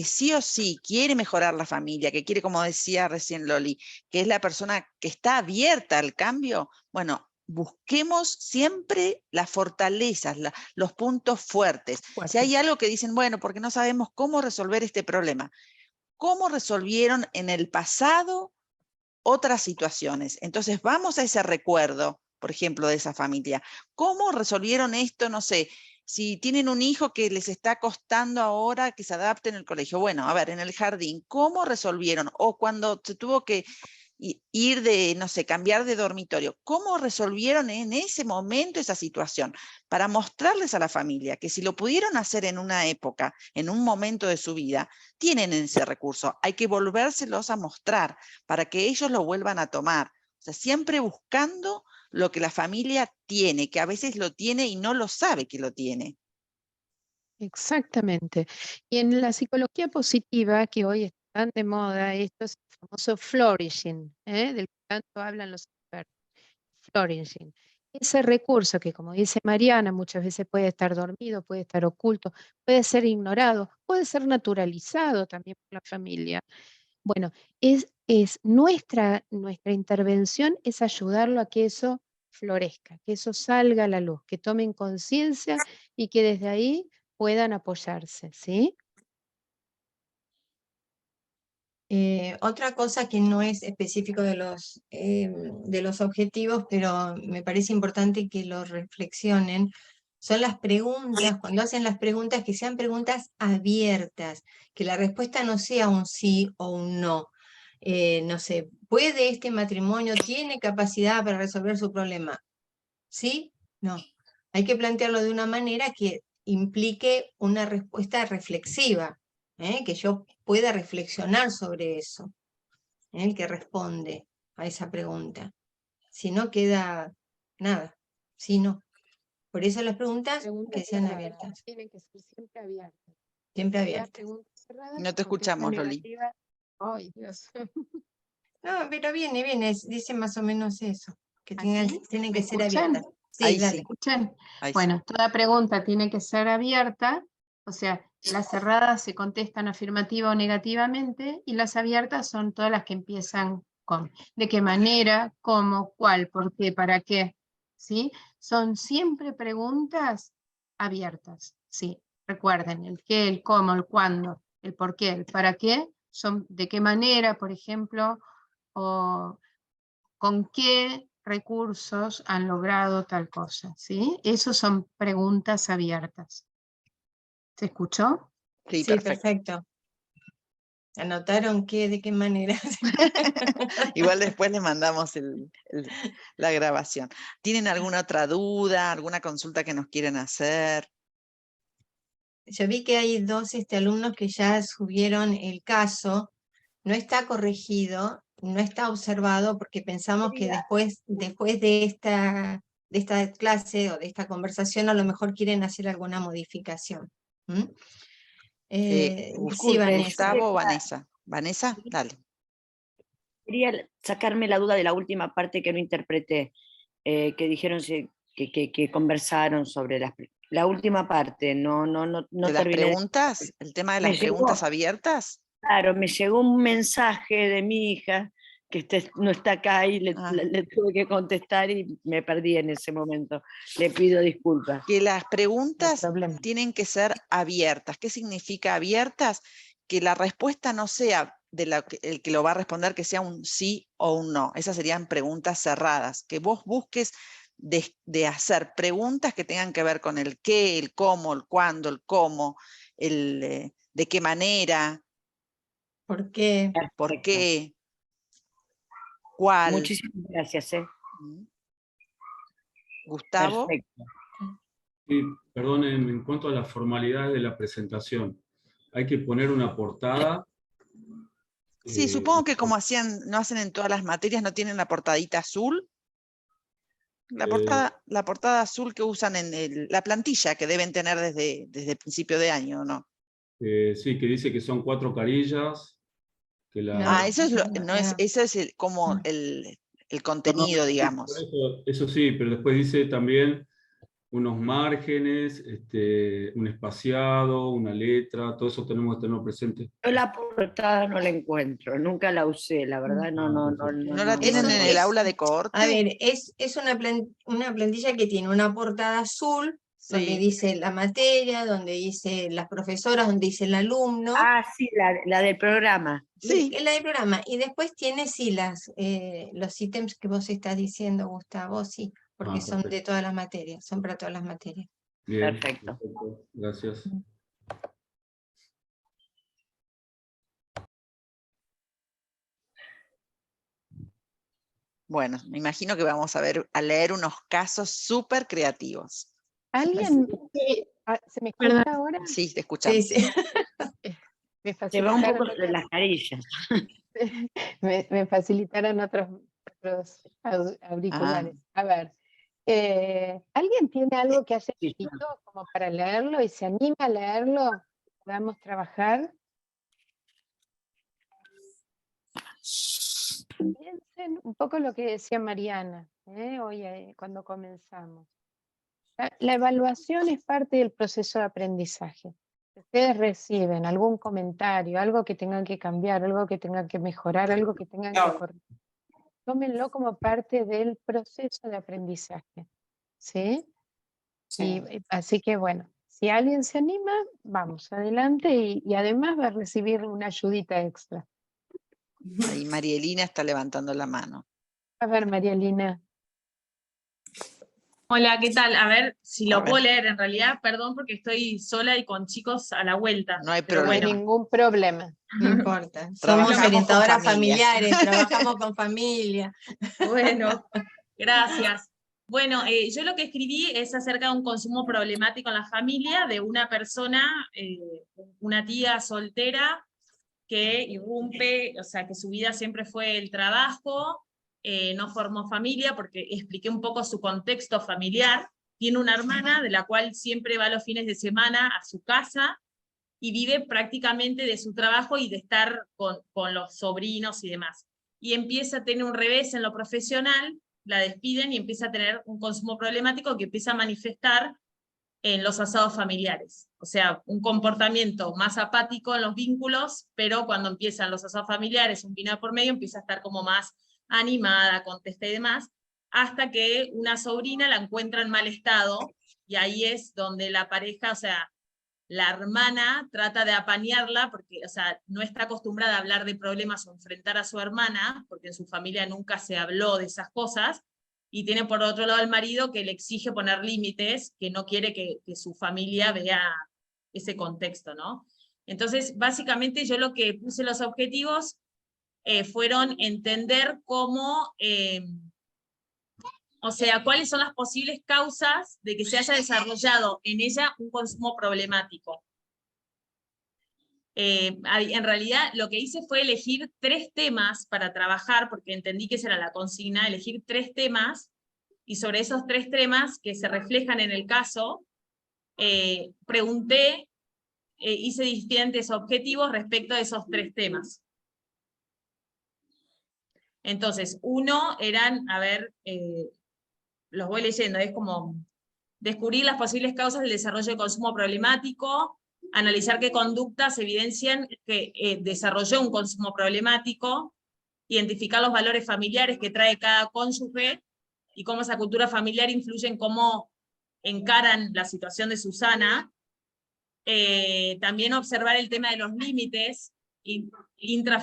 sí o sí quiere mejorar la familia, que quiere, como decía recién Loli, que es la persona que está abierta al cambio, bueno, busquemos siempre las fortalezas, los puntos fuertes. Si Fuerte. hay algo que dicen, bueno, porque no sabemos cómo resolver este problema. ¿Cómo resolvieron en el pasado otras situaciones? Entonces vamos a ese recuerdo, por ejemplo, de esa familia. ¿Cómo resolvieron esto? No sé, si tienen un hijo que les está costando ahora que se adapte en el colegio. Bueno, a ver, en el jardín, ¿cómo resolvieron? O cuando se tuvo que ir de, no sé, cambiar de dormitorio. ¿Cómo resolvieron en ese momento esa situación? Para mostrarles a la familia que si lo pudieron hacer en una época, en un momento de su vida, tienen ese recurso. Hay que volvérselos a mostrar para que ellos lo vuelvan a tomar. O sea, siempre buscando lo que la familia tiene, que a veces lo tiene y no lo sabe que lo tiene. Exactamente. Y en la psicología positiva, que hoy está tan de moda, esto es el famoso flourishing, del que tanto hablan los expertos. Flourishing. Ese recurso que, como dice Mariana, muchas veces puede estar dormido, puede estar oculto, puede ser ignorado, puede ser naturalizado también por la familia. Bueno, es nuestra intervención es ayudarlo a que eso florezca, que eso salga a la luz, que tomen conciencia y que desde ahí puedan apoyarse, ¿sí? Otra cosa que no es específico de los objetivos, pero me parece importante que lo reflexionen, son las preguntas, cuando hacen las preguntas, que sean preguntas abiertas, que la respuesta no sea un sí o un no. No sé, ¿puede este matrimonio, tiene capacidad para resolver su problema? ¿Sí? No. Hay que plantearlo de una manera que implique una respuesta reflexiva, que yo pueda reflexionar sobre eso, el que responde a esa pregunta. Si no queda nada, si no. Por eso las preguntas Preguntas que sean cerradas, abiertas, tienen que ser siempre abiertas. siempre Si das abiertas. preguntas cerradas, No te contesta escuchamos, Loli. negativa. Ay, Dios. No, pero viene, dice más o menos eso, que ¿Así? tienen ¿Me que ser escuchan? abiertas. Sí, Ahí dale. sí, ¿Escuchan? ahí sí. Bueno, toda pregunta tiene que ser abierta, o sea, las cerradas se contestan afirmativa o negativamente y las abiertas son todas las que empiezan con de qué manera, cómo, cuál, por qué, para qué, ¿sí? Son siempre preguntas abiertas, ¿sí? Recuerden, el qué, el cómo, el cuándo, el por qué, el para qué, son de qué manera, por ejemplo, o con qué recursos han logrado tal cosa, ¿sí? Esas son preguntas abiertas. ¿Se escuchó? Sí, Sí, perfecto. perfecto. ¿Anotaron de qué manera? Igual después le mandamos la grabación. ¿Tienen alguna otra duda, alguna consulta que nos quieren hacer? Yo vi que hay dos alumnos que ya subieron el caso, no está corregido, no está observado, porque pensamos que después de esta esta clase o de esta conversación a lo mejor quieren hacer alguna modificación. ¿Mm? Sí, Disculpe, Vanessa. Gustavo o Vanessa. Vanessa, dale. Quería sacarme la duda de la última parte que no interpreté, que dijeron que conversaron sobre la última parte, no ¿De las terminé. preguntas? ¿El tema de Me las preguntas llegó. abiertas? Claro, me llegó un mensaje de mi hija, que no está acá y le tuve que contestar y me perdí en ese momento. Le pido disculpas. Que las preguntas problema. tienen que ser abiertas. ¿Qué significa abiertas? Que la respuesta no sea el que lo va a responder, que sea un sí o un no. Esas serían preguntas cerradas. Que vos busques de hacer preguntas que tengan que ver con el qué, el cómo, el cuándo, el cómo, de qué manera, ¿Por qué? por Perfecto. qué, cuál. Muchísimas gracias. Gustavo. Perfecto. Sí, perdonen, en cuanto a las formalidades de la presentación, hay que poner una portada. Sí, supongo que como no hacen en todas las materias, no tienen la portadita azul. La portada azul que usan en la plantilla que deben tener desde el principio de año, ¿no? Sí, que dice que son 4 carillas. Que la, Eso es, eso es como el contenido, por digamos. eso sí, pero después dice también unos márgenes, un espaciado, una letra, todo eso tenemos que tenerlo presente. Yo la portada no la encuentro, nunca la usé, la verdad, ¿No la tienen en el aula de corte? A ver, es una plantilla que tiene una portada azul, donde Sí. dice la materia, donde dice las profesoras, donde dice el alumno. Ah, sí, la del programa. Sí. La del programa. Y después tiene sí los ítems que vos estás diciendo, Gustavo, sí, porque son de todas las materias, son para todas las materias. Bien, Perfecto. Gracias. Bueno, me imagino que vamos a leer unos casos súper creativos. ¿Alguien? ¿Se me escucha ahora? Sí, te escuchamos. Sí, sí. Se va un poco de las carillas. Me facilitaron otros auriculares. A ver, ¿alguien tiene algo que haya escrito como para leerlo y se anima a leerlo? ¿Podamos trabajar? Piensen un poco lo que decía Mariana hoy cuando comenzamos. La evaluación es parte del proceso de aprendizaje. Si ustedes reciben algún comentario, algo que tengan que cambiar, algo que tengan que mejorar, algo que tengan que corregir, tómenlo como parte del proceso de aprendizaje. ¿Sí? Así que bueno, si alguien se anima, vamos adelante y además va a recibir una ayudita extra. Ahí Marielina está levantando la mano. A ver, Marielina. Hola, ¿qué tal? A ver si A lo puedo ver. leer en realidad, perdón porque estoy sola y con chicos a la vuelta. No hay Pero problema. No hay ningún problema. No importa. Somos Trabajamos con orientadoras familias. familiares, trabajamos con familia. Bueno, gracias. Bueno, yo lo que escribí es acerca de un consumo problemático en la familia de una persona, una tía soltera que irrumpe, o sea, que su vida siempre fue el trabajo, no formó familia, porque expliqué un poco su contexto familiar. Tiene una hermana de la cual siempre va los fines de semana a su casa y vive prácticamente de su trabajo y de estar con los sobrinos y demás. Y empieza a tener un revés en lo profesional, la despiden y empieza a tener un consumo problemático que empieza a manifestar en los asados familiares. O sea, un comportamiento más apático en los vínculos, pero cuando empiezan los asados familiares, un vino por medio, empieza a estar como más animada, contesta y demás, hasta que una sobrina la encuentra en mal estado, y ahí es donde la pareja, o sea, la hermana trata de apañarla, porque, o sea, no está acostumbrada a hablar de problemas o enfrentar a su hermana, porque en su familia nunca se habló de esas cosas, y tiene por otro lado el marido que le exige poner límites, que no quiere que su familia vea ese contexto, ¿no? Entonces, básicamente yo lo que puse los objetivos fueron entender cómo, o sea, cuáles son las posibles causas de que se haya desarrollado en ella un consumo problemático. En realidad lo que hice fue elegir 3 temas para trabajar, porque entendí que esa era la consigna, elegir 3 temas y sobre esos 3 temas que se reflejan en el caso, pregunté, hice diferentes objetivos respecto de esos 3 temas. Entonces, uno eran, a ver, los voy leyendo, es como descubrir las posibles causas del desarrollo de consumo problemático, analizar qué conductas evidencian que desarrolló un consumo problemático, identificar los valores familiares que trae cada cónyuge y cómo esa cultura familiar influye en cómo encaran la situación de Susana. También observar el tema de los límites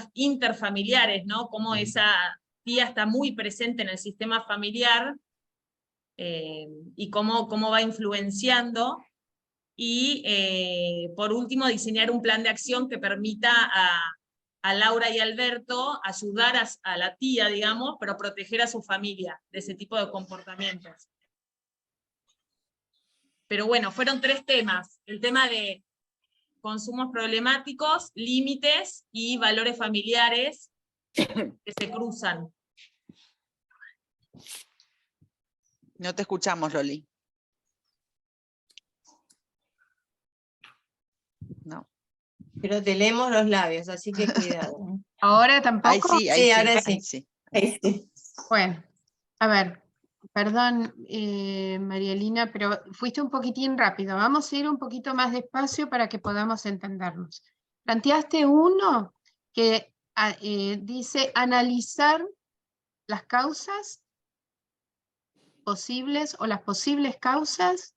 interfamiliares, ¿no? Cómo esa tía está muy presente en el sistema familiar y cómo va influenciando. Y por último, diseñar un plan de acción que permita a Laura y Alberto ayudar a la tía, digamos, pero proteger a su familia de ese tipo de comportamientos. Pero bueno, fueron 3 temas. El tema de consumos problemáticos, límites y valores familiares que se cruzan. No te escuchamos, Loli. No. Pero te leemos los labios, así que cuidado. ¿Ahora Ahí tampoco? sí, ahí Sí, sí. ahora ahí sí. sí. Ahí sí. Bueno, a ver, perdón, Marielina, pero fuiste un poquitín rápido. Vamos a ir un poquito más despacio para que podamos entendernos. Planteaste uno que dice analizar las causas posibles o las posibles causas.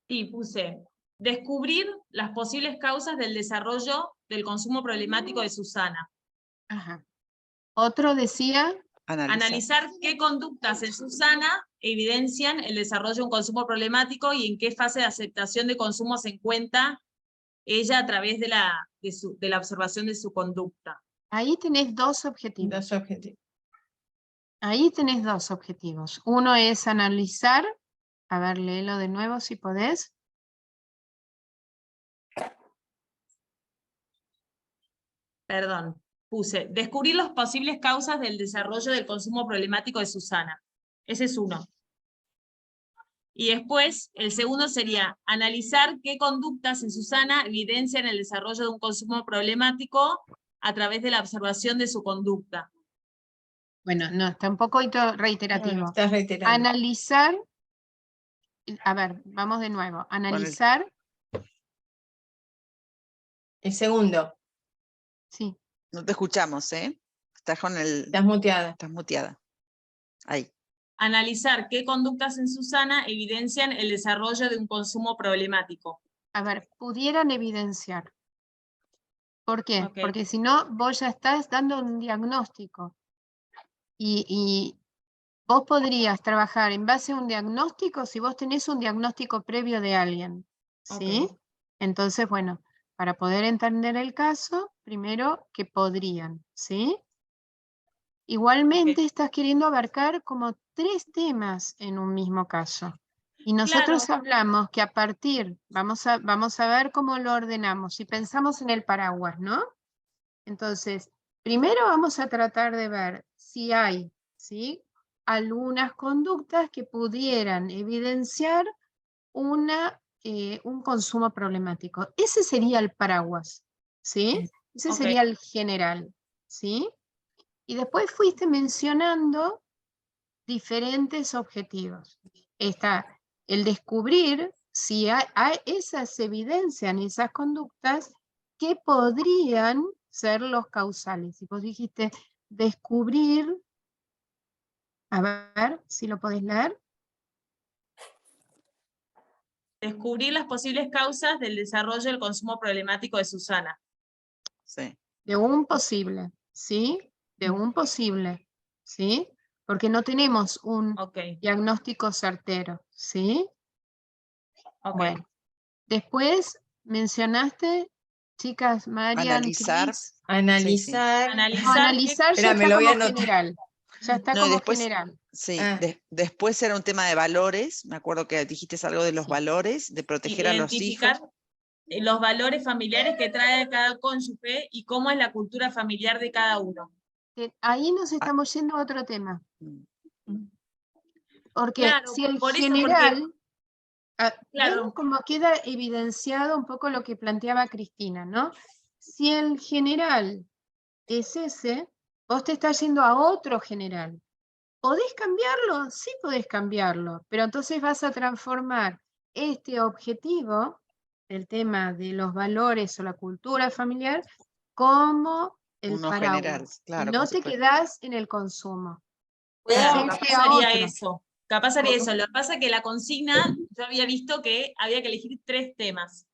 Sí, puse descubrir las posibles causas del desarrollo del consumo problemático de Susana. Ajá. Otro decía Analizar qué conductas en Susana evidencian el desarrollo de un consumo problemático y en qué fase de aceptación de consumo se encuentra ella a través de la observación de su conducta. ahí tenés 2 objetivos. 2 objetivos. Ahí tenés 2 objetivos. Uno es analizar, a ver, léelo de nuevo si podés. Perdón, puse descubrir las posibles causas del desarrollo del consumo problemático de Susana. Ese es uno. Y después, el segundo sería analizar qué conductas en Susana evidencian el desarrollo de un consumo problemático a través de la observación de su conducta. Bueno, no, está un poco reiterativo. No, estás reiterando. Analizar, a ver, vamos de nuevo. Analizar, El segundo. sí, No te escuchamos, ¿eh? Estás con el... Estás muteada. Estás muteada. Ahí. Analizar qué conductas en Susana evidencian el desarrollo de un consumo problemático. a ver, pudieran evidenciar. ¿Por qué? Ok. Porque si no, vos ya estás dando un diagnóstico. Y vos podrías trabajar en base a un diagnóstico si vos tenés un diagnóstico previo de alguien, ¿sí? Ok. Entonces, bueno, para poder entender el caso, primero que podrían, ¿sí? Igualmente Ok. estás queriendo abarcar como 3 temas en un mismo caso. Y nosotros Claro. hablamos que a partir, vamos a ver cómo lo ordenamos, si pensamos en el paraguas, ¿no? Entonces, primero vamos a tratar de ver si hay, ¿sí?, algunas conductas que pudieran evidenciar un consumo problemático. Ese sería el paraguas, ¿sí? Ese Ok. sería el general, ¿sí? Y después fuiste mencionando diferentes objetivos. Está el descubrir si hay esas evidencian, esas conductas que podrían ser los causales. Y vos dijiste descubrir, a ver si lo podés leer. Descubrir las posibles causas del desarrollo del consumo problemático de Susana. Sí. De un posible, ¿sí? De un posible, ¿sí? Porque no tenemos un Ok. diagnóstico certero, ¿sí? Ok. Bueno, después mencionaste, chicas, Marian, Analizar. Cris. Analizar. No, Analizar analizar ya Espera, me está lo voy a como anotar. general. Ya está No, y como después, general. sí, Ah. después era un tema de valores. Me acuerdo que dijiste algo de los Sí. valores, de proteger a los identificar hijos. los valores familiares que trae cada cónyuge y cómo es la cultura familiar de cada uno. Ahí nos Ah. estamos yendo a otro tema. Mm. Porque Claro, si el por eso, general, claro. ven como queda evidenciado un poco lo que planteaba Cristina, ¿no? Si el general es ese, vos te estás yendo a otro general. ¿Podés cambiarlo? Sí podés cambiarlo, pero entonces vas a transformar este objetivo, el tema de los valores o la cultura familiar, como el Uno paraguas. general, Y claro, no como si te fuera. quedás en el consumo. Claro, Pasás capaz a haría otro. eso. Capaz haría eso. Lo que pasa es que la consigna, yo había visto que había que elegir 3 temas.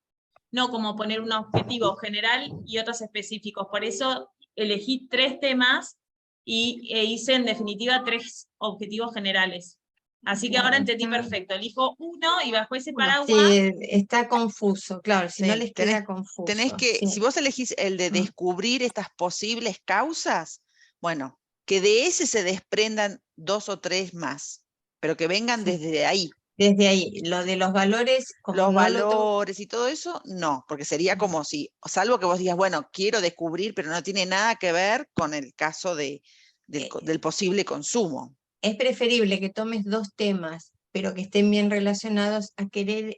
No como poner un objetivo general y otros específicos. Por eso elegí 3 temas e hice en definitiva 3 objetivos generales. Así que ahora entendí perfecto. Elijo uno y bajo ese paraguas. Sí, está confuso, claro, si no Sí, les tenés queda confuso. tenés que, sí. si vos elegís el de descubrir estas posibles causas, bueno, que de ese se desprendan 2 o 3 más, pero que vengan Sí. desde ahí. Desde ahí, lo de los valores, como Los no lo tomo, valores y todo eso, no, porque sería como si, salvo que vos digas, bueno, quiero descubrir, pero no tiene nada que ver con el caso del posible consumo. es preferible que tomes 2 temas, pero que estén bien relacionados, a querer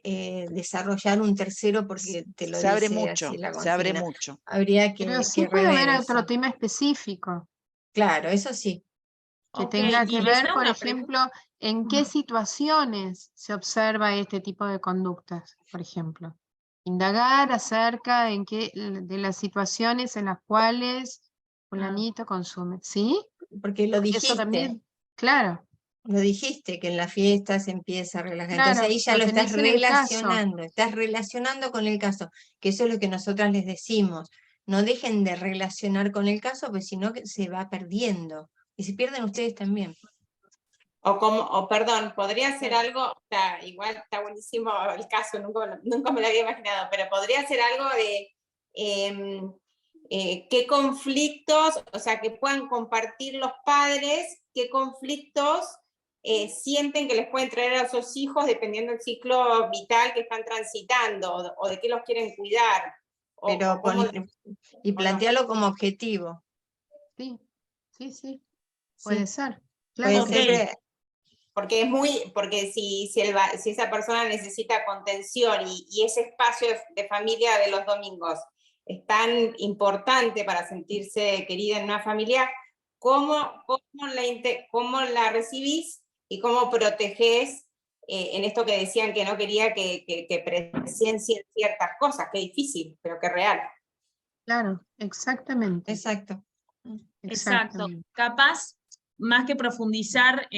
desarrollar un tercero porque te lo Se abre dice mucho, así la se abre consigna. mucho. Habría Pero que sí puede rever haber otro eso. tema específico Claro, eso sí. que Ok, tenga que y les ver, hago por una ejemplo, pregunta. en qué situaciones se observa este tipo de conductas, por ejemplo. Indagar acerca de las situaciones en las cuales fulanito consume, ¿sí? Porque lo Eso dijiste, también, claro, que en la fiesta se empieza a relajar. Entonces claro, ahí ya lo lo tenés en el caso. estás relacionando con el caso, que eso es lo que nosotras les decimos. No dejen de relacionar con el caso, pues si no que se va perdiendo. Y se pierden ustedes también. Perdón, podría ser algo, igual está buenísimo el caso, nunca me lo había imaginado, pero podría ser algo de qué conflictos, o sea, que puedan compartir los padres, qué conflictos sienten que les pueden traer a sus hijos dependiendo del ciclo vital que están transitando, o de qué los quieren cuidar. Pero y plantearlo como objetivo. Sí, sí, sí, Sí. puede ser. Puede Claro que ser, sí. Porque si esa persona necesita contención y ese espacio de familia de los domingos es tan importante para sentirse querida en una familia, ¿cómo la recibís y cómo protegés en esto que decían que no quería que presencien ciertas cosas? Qué difícil, pero qué real. Claro, exactamente. exacto. Exacto. Exactamente. Capaz, más que profundizar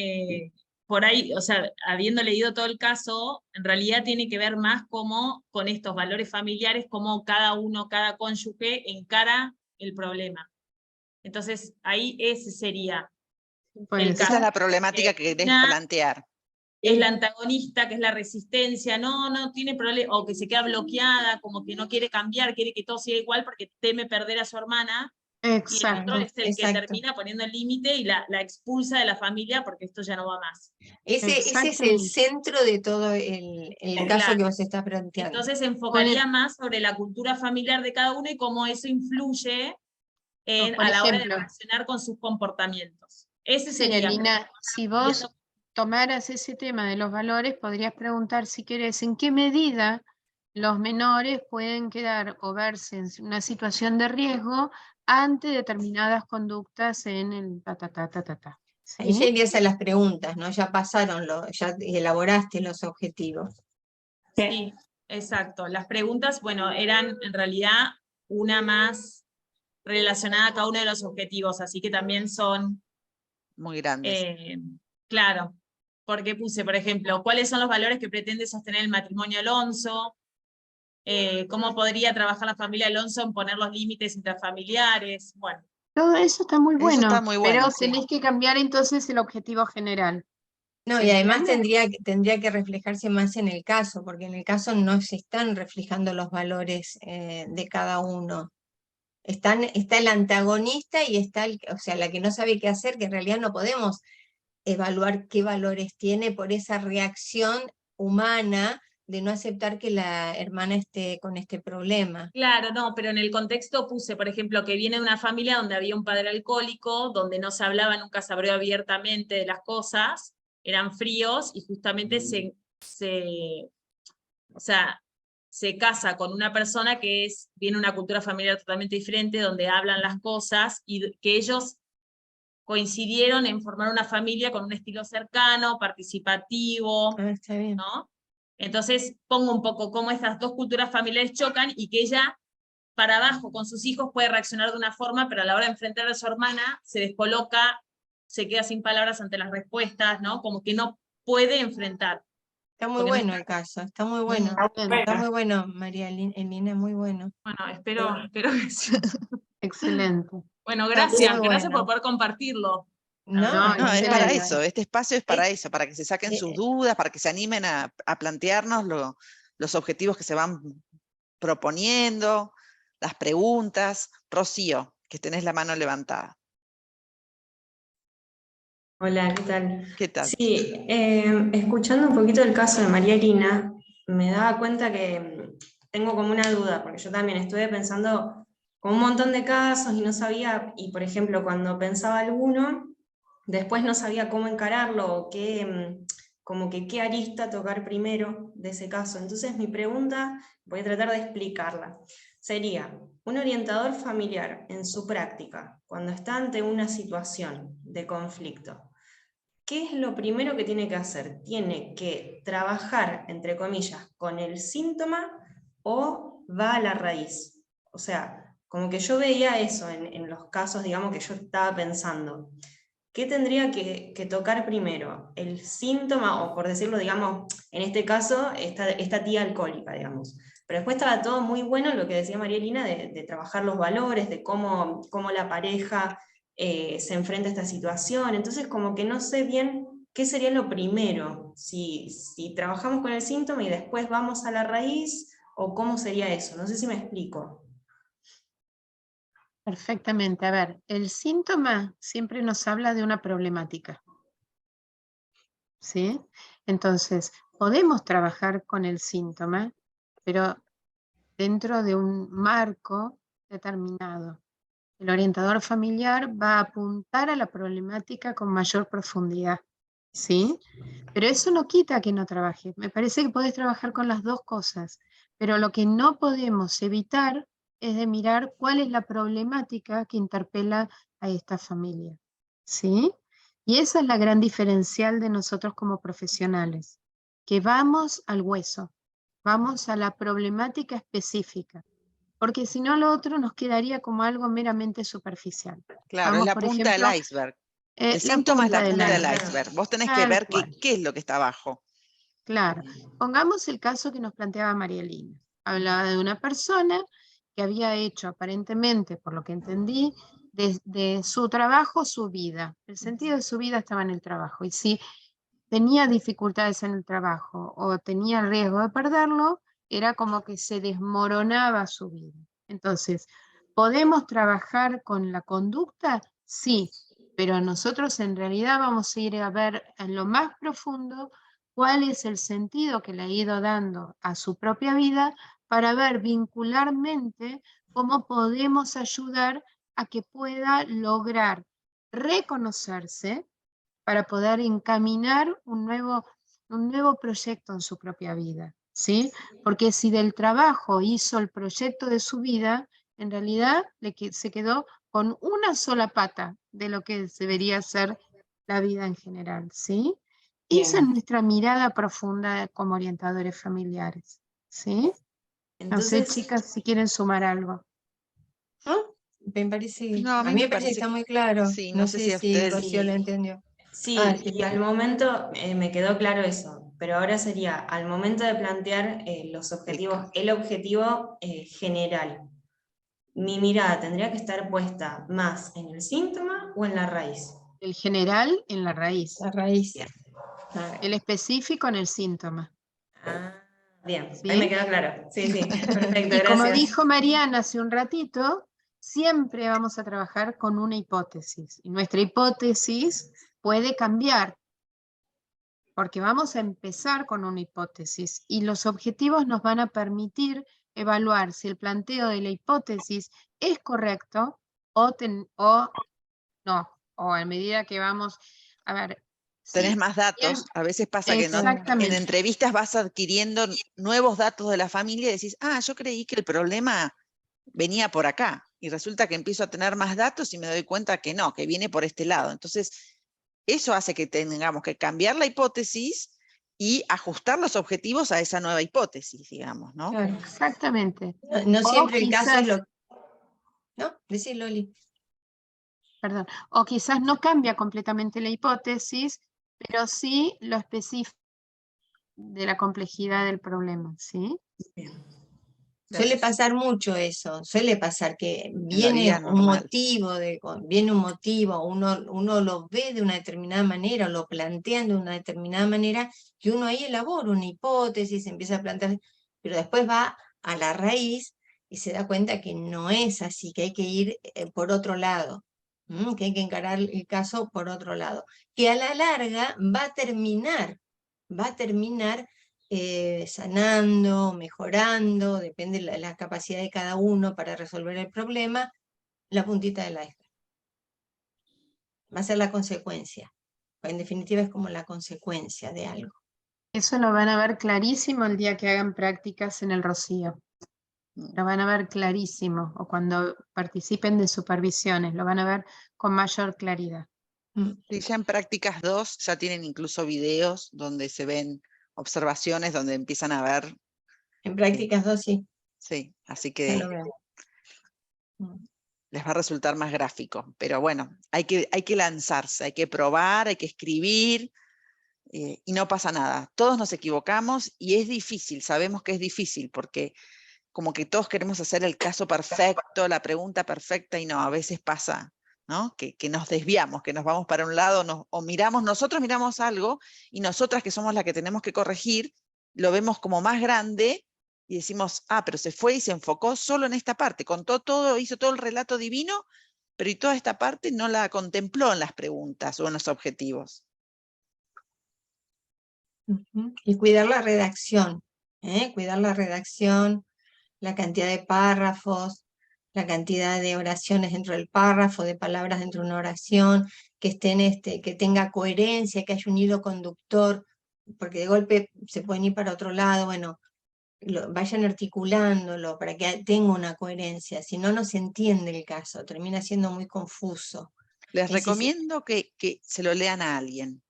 por ahí, o sea, habiendo leído todo el caso, en realidad tiene que ver más como con estos valores familiares, cómo cada uno, cada cónyuge encara el problema. Entonces, ahí ese sería Puede el Esa caso. es la problemática que querés Una plantear. es la antagonista, que es la resistencia, no tiene problema, o que se queda bloqueada, como que no quiere cambiar, quiere que todo siga igual porque teme perder a su hermana. Y el otro Exacto. es el que termina poniendo el límite y la expulsa de la familia porque esto ya no va más. Ese es el Exactamente. centro de todo el caso Claro. que vos estás planteando. Entonces se enfocaría más sobre la cultura familiar de cada uno y cómo eso influye Por a la hora de ejemplo, reaccionar con sus comportamientos. Ese sí, sería. Alina, si vos tomaras ese tema de los valores, podrías preguntar, si querés, en qué medida los menores pueden quedar o verse en una situación de riesgo ante determinadas conductas en el ta. Ahí ya ¿Sí? irías a las preguntas, ¿no? Ya pasaron, ya elaboraste los objetivos. Sí, exacto. Las preguntas, bueno, eran en realidad una más relacionada a cada uno de los objetivos, así que también son, Muy grandes. claro, porque puse, por ejemplo, ¿cuáles son los valores que pretende sostener el matrimonio Alonso? ¿Cómo podría trabajar la familia Alonso en poner los límites intrafamiliares? Bueno. Todo eso está muy Eso está bueno, muy pero bueno, sí. tenés que cambiar entonces el objetivo general. No, ¿Se y además entiende? tendría que reflejarse más en el caso, porque en el caso no se están reflejando los valores de cada uno. Está el antagonista y está o sea, la que no sabe qué hacer, que en realidad no podemos evaluar qué valores tiene por esa reacción humana de no aceptar que la hermana esté con este problema. Claro, no, pero en el contexto puse, por ejemplo, que viene de una familia donde había un padre alcohólico, donde no se hablaba, nunca se abrió abiertamente de las cosas, eran fríos y justamente o sea, se casa con una persona que viene de una cultura familiar totalmente diferente, donde hablan las cosas y que ellos coincidieron en formar una familia con un estilo cercano, participativo, Está bien. ¿no? Entonces pongo un poco cómo estas dos culturas familiares chocan y que ella, para abajo con sus hijos, puede reaccionar de una forma, pero a la hora de enfrentar a su hermana se descoloca, se queda sin palabras ante las respuestas, ¿no? Como que no puede enfrentar. Está muy Porque no bueno el caso, está muy bueno. Está muy bueno, María Elena, muy bueno. Bueno, espero que sí. Excelente. Bueno, Está muy gracias por bueno. poder compartirlo. No, No, No, es para excelente. eso, este espacio es para eso, para que se saquen sus eh, dudas, para que se animen a plantearnos los objetivos que se van proponiendo, las preguntas. Rocío, que tenés la mano levantada. Hola, ¿qué tal? ¿Qué tal? Sí, escuchando un poquito el caso de María Elina, me daba cuenta que tengo como una duda, porque yo también estuve pensando con un montón de casos y no sabía, y por ejemplo, cuando pensaba alguno, después no sabía cómo encararlo o como que qué arista tocar primero de ese caso. Entonces mi pregunta, voy a tratar de explicarla, sería, un orientador familiar en su práctica, cuando está ante una situación de conflicto, ¿qué es lo primero que tiene que hacer? ¿Tiene que trabajar, entre comillas, con el síntoma o va a la raíz? O sea, como que yo veía eso en los casos, digamos, que yo estaba pensando. ¿Qué tendría que tocar primero? ¿El síntoma, o por decirlo, digamos, en este caso, esta tía alcohólica, digamos? Pero después estaba todo muy bueno lo que decía María Elina de trabajar los valores, de cómo la pareja se enfrenta a esta situación. Entonces, como que no sé bien qué sería lo primero, si trabajamos con el síntoma y después vamos a la raíz, o cómo sería eso. No sé si me explico. Perfectamente. A ver, el síntoma siempre nos habla de una problemática, ¿sí? Entonces, podemos trabajar con el síntoma, pero dentro de un marco determinado. El orientador familiar va a apuntar a la problemática con mayor profundidad, ¿sí? Pero eso no quita que no trabaje. Me parece que podés trabajar con las dos cosas, pero lo que no podemos evitar es de mirar cuál es la problemática que interpela a esta familia, ¿sí? Y esa es la gran diferencial de nosotros como profesionales, que vamos al hueso, vamos a la problemática específica, porque si no lo otro nos quedaría como algo meramente superficial. Claro, es Vamos, la por punta ejemplo, del iceberg. El la síntoma es la punta del punta del iceberg. iceberg. Vos tenés que Tal ver cual. qué es lo que está abajo. Claro, pongamos el caso que nos planteaba María Elena. Hablaba de una persona que había hecho aparentemente, por lo que entendí, de su trabajo su vida. El sentido de su vida estaba en el trabajo. Y si tenía dificultades en el trabajo o tenía el riesgo de perderlo, era como que se desmoronaba su vida. Entonces, ¿podemos trabajar con la conducta? Sí, pero nosotros en realidad vamos a ir a ver en lo más profundo cuál es el sentido que le ha ido dando a su propia vida para ver vincularmente cómo podemos ayudar a que pueda lograr reconocerse para poder encaminar un nuevo proyecto en su propia vida, ¿sí? Porque si del trabajo hizo el proyecto de su vida, en realidad se quedó con una sola pata de lo que debería ser la vida en general, ¿sí? Esa es Bien. nuestra mirada profunda como orientadores familiares, ¿sí? No sé, Entonces, chicas, si quieren sumar algo. ¿no? Me parece, No, a a mí mí me me parece que parece está que muy claro. sí, no No sé sé si a si ustedes. Rocío lo sí, entendió. sí, Sí. y al momento me quedó claro eso, pero ahora sería, al momento de plantear los objetivos, el objetivo general, mi mirada tendría que estar puesta más en el síntoma o en la raíz. El general en la raíz, La raíz. Bien. el específico en el síntoma. Ah, bien, ahí me ¿Sí? quedó claro. Sí, sí, perfecto, Y como gracias. dijo Mariana hace un ratito, siempre vamos a trabajar con una hipótesis. Y nuestra hipótesis puede cambiar, porque vamos a empezar con una hipótesis y los objetivos nos van a permitir evaluar si el planteo de la hipótesis es correcto o no, o a medida que vamos, a ver, Tenés ¿sí? más datos. A veces pasa que en Exactamente. entrevistas vas adquiriendo nuevos datos de la familia y decís, ah, yo creí que el problema venía por acá. Y resulta que empiezo a tener más datos y me doy cuenta que no, que viene por este lado. Entonces, eso hace que tengamos que cambiar la hipótesis y ajustar los objetivos a esa nueva hipótesis, digamos, ¿no? Claro. Exactamente. No O siempre el caso es quizás, lo... ¿No? Decí, Loli. perdón, o quizás no cambia completamente la hipótesis, pero sí lo específico de la complejidad del problema, ¿sí? Suele Gracias. pasar mucho eso, suele pasar que En la viene vida un normal. motivo, uno lo ve de una determinada manera, o lo plantean de una determinada manera, que uno ahí elabora una hipótesis, empieza a plantear, pero después va a la raíz y se da cuenta que no es así, que hay que ir por otro lado, que hay que encarar el caso por otro lado, que a la larga va a terminar sanando, mejorando, depende de la capacidad de cada uno para resolver el problema, la puntita del iceberg. Va a ser la consecuencia. En definitiva es como la consecuencia de algo. Eso lo van a ver clarísimo el día que hagan prácticas en el Rocío. Lo van a ver clarísimo, o cuando participen de supervisiones, lo van a ver con mayor claridad. Sí, ya en prácticas 2 ya tienen incluso videos donde se ven observaciones, donde empiezan a ver. En prácticas 2 sí, Sí, así ya que lo veo. les va a resultar más gráfico. Pero bueno, hay que lanzarse, hay que probar, hay que escribir, y no pasa nada. Todos nos equivocamos y es difícil, sabemos que es difícil, porque como que todos queremos hacer el caso perfecto, la pregunta perfecta, y no, a veces pasa, ¿no? Que nos desviamos, que nos vamos para un lado, o nosotros miramos algo, y nosotras que somos las que tenemos que corregir, lo vemos como más grande, y decimos, ah, pero se fue y se enfocó solo en esta parte, contó todo, hizo todo el relato divino, pero y toda esta parte no la contempló en las preguntas o en los objetivos. Y cuidar la redacción, cuidar la redacción, la cantidad de párrafos, la cantidad de oraciones dentro del párrafo, de palabras dentro de una oración, que que tenga coherencia, que haya un hilo conductor, porque de golpe se pueden ir para otro lado, bueno, vayan articulándolo para que tenga una coherencia, si no, no se entiende el caso, termina siendo muy confuso. Les Y si se- recomiendo que se lo lean a alguien.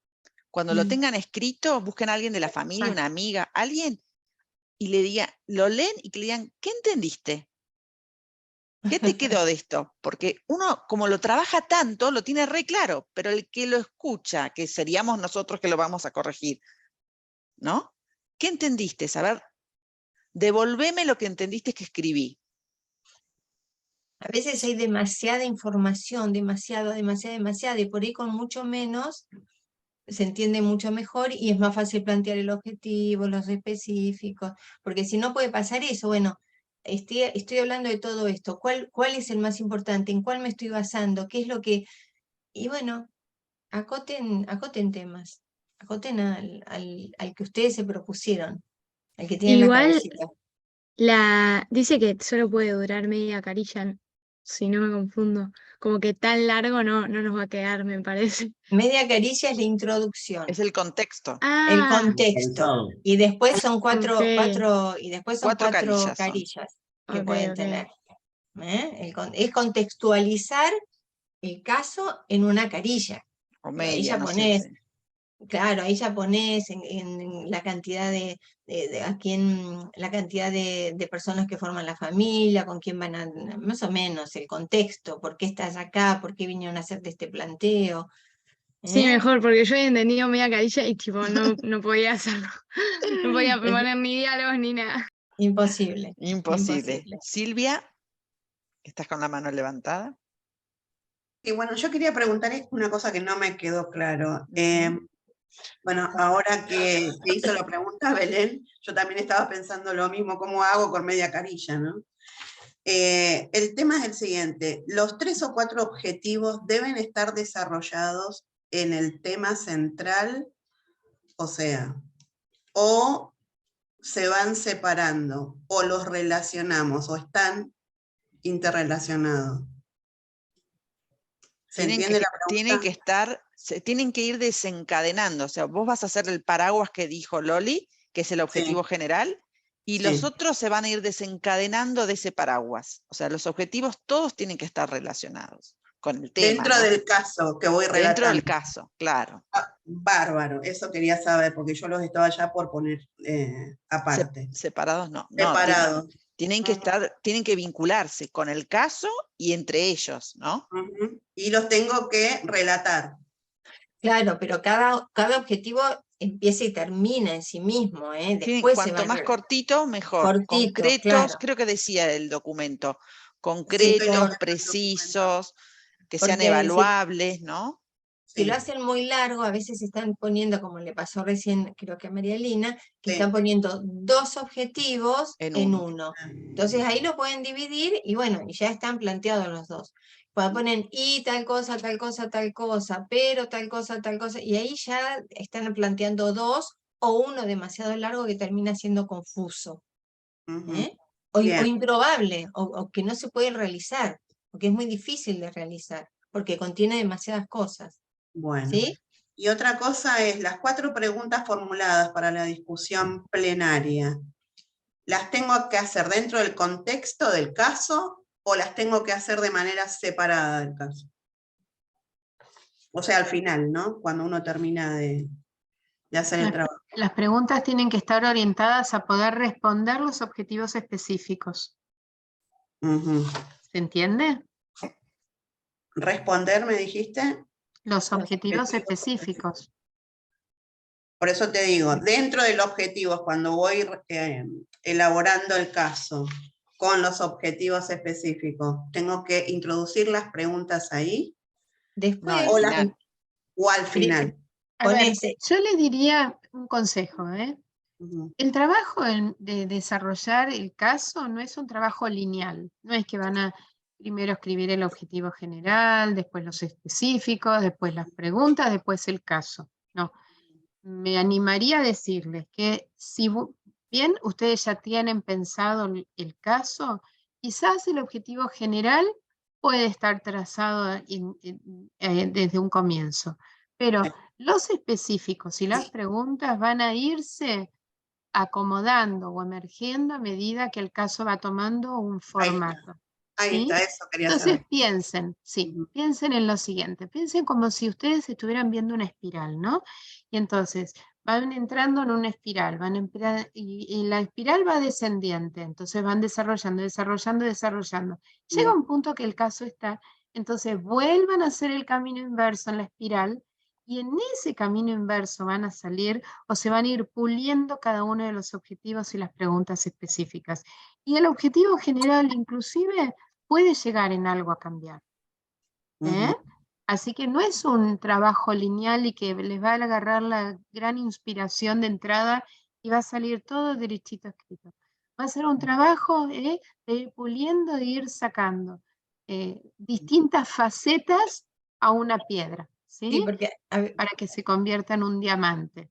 Cuando lo tengan escrito, busquen a alguien de la familia, una amiga, alguien, y le digan, lo leen y que le digan, ¿qué entendiste? ¿Qué te quedó de esto? Porque uno, como lo trabaja tanto, lo tiene re claro, pero el que lo escucha, que seríamos nosotros que lo vamos a corregir, ¿no? ¿Qué entendiste? A ver, devolveme lo que entendiste que escribí. A veces hay demasiada información, demasiada, y por ahí con mucho menos se entiende mucho mejor y es más fácil plantear el objetivo, los específicos, porque si no puede pasar eso, bueno, estoy hablando de todo esto, ¿cuál es el más importante? ¿En cuál me estoy basando? ¿Qué es lo que...? Y bueno, acoten temas, acoten al que ustedes se propusieron, al que tienen la Igual cabecita. dice que solo puede durar media carilla, si no me confundo. Como que tan largo no nos va a quedar, me parece. Media caricia es la introducción. Es el contexto. El Ah, contexto. Y después son ok, Cuatro cuatro carillas son. carillas que ok, pueden ok. tener. Es contextualizar el caso en una carilla. O Y ahí media, ya no sé. pones, claro, ahí ya pones en la cantidad la cantidad de personas que forman la familia, con quién van a, más o menos, el contexto, por qué estás acá, por qué vinieron a hacerte este planteo. Sí, mejor, porque yo había entendido media carilla y tipo no podía hacerlo. No podía poner ni diálogos ni nada. Imposible. Imposible. Silvia, estás con la mano levantada. Y bueno, yo quería preguntar una cosa que no me quedó claro. Bueno, ahora que hizo la pregunta Belén, yo también estaba pensando lo mismo, ¿cómo hago con media carilla, no? El tema es el siguiente, los 3 o 4 objetivos deben estar desarrollados en el tema central, o sea, o se van separando, o los relacionamos, o están interrelacionados. ¿Se entiende la pregunta? Tienen que estar se tienen que ir desencadenando. O sea, vos vas a hacer el paraguas que dijo Loli, que es el objetivo general, y los Sí. otros se van a ir desencadenando de ese paraguas. O sea, los objetivos todos tienen que estar relacionados con el tema. Dentro ¿no? del caso que voy Dentro relatando. del caso, claro. Ah, bárbaro, eso quería saber, porque yo los estaba ya por poner aparte. Separados no. Separados. Tienen que estar, tienen que vincularse con el caso y entre ellos, ¿no? Ujú. Y los tengo que relatar. Claro, pero cada objetivo empieza y termina en sí mismo, ¿eh? Después se Cuanto va más cortito, mejor. cortito, Concretos, claro. creo que decía el documento. Sí, estoy Concretos, viendo el precisos, que sean Porque evaluables, ¿no? si lo hacen muy largo, a veces están poniendo, como le pasó recién, creo que a María Lina, que están poniendo 2 objetivos en uno. Entonces ahí lo pueden dividir y bueno, y ya están planteados los 2. Pues ponen y tal cosa, pero tal cosa, y ahí ya están planteando 2 o uno demasiado largo que termina siendo confuso. ¿Eh? O Bien. improbable, o que no se puede realizar, porque es muy difícil de realizar, porque contiene demasiadas cosas. Bueno. ¿Sí? Y otra cosa es las 4 preguntas formuladas para la discusión plenaria. ¿Las tengo que hacer dentro del contexto del caso o las tengo que hacer de manera separada del caso? O sea, al final, ¿no? Cuando uno termina de hacer el trabajo. Las preguntas tienen que estar orientadas a poder responder los objetivos específicos. ¿Se entiende? ¿Responder, me dijiste? Los objetivos específicos. Por eso te digo, dentro del objetivo, cuando voy elaborando el caso con los objetivos específicos, ¿tengo que introducir las preguntas ahí? Después, o al final. A ver, yo le diría un consejo, ¿eh? El trabajo de desarrollar el caso no es un trabajo lineal, no es que van a primero escribir el objetivo general, después los específicos, después las preguntas, después el caso. No, me animaría a decirles que si bien ustedes ya tienen pensado el caso, quizás el objetivo general puede estar trazado desde un comienzo, pero los específicos y las preguntas van a irse acomodando o emergiendo a medida que el caso va tomando un formato. Ahí ¿sí? está, eso quería Entonces saber. piensen, piensen en lo siguiente, piensen como si ustedes estuvieran viendo una espiral, ¿no? Y entonces van entrando en una espiral, y la espiral va descendiente, entonces van desarrollando. Llega un punto que el caso está, entonces vuelvan a hacer el camino inverso en la espiral, y en ese camino inverso van a salir o se van a ir puliendo cada uno de los objetivos y las preguntas específicas. Y el objetivo general inclusive puede llegar en algo a cambiar. Así que no es un trabajo lineal y que les va a agarrar la gran inspiración de entrada y va a salir todo derechito escrito. Va a ser un trabajo de ir puliendo, de ir sacando distintas facetas a una piedra, ¿sí? Sí, porque para que se convierta en un diamante.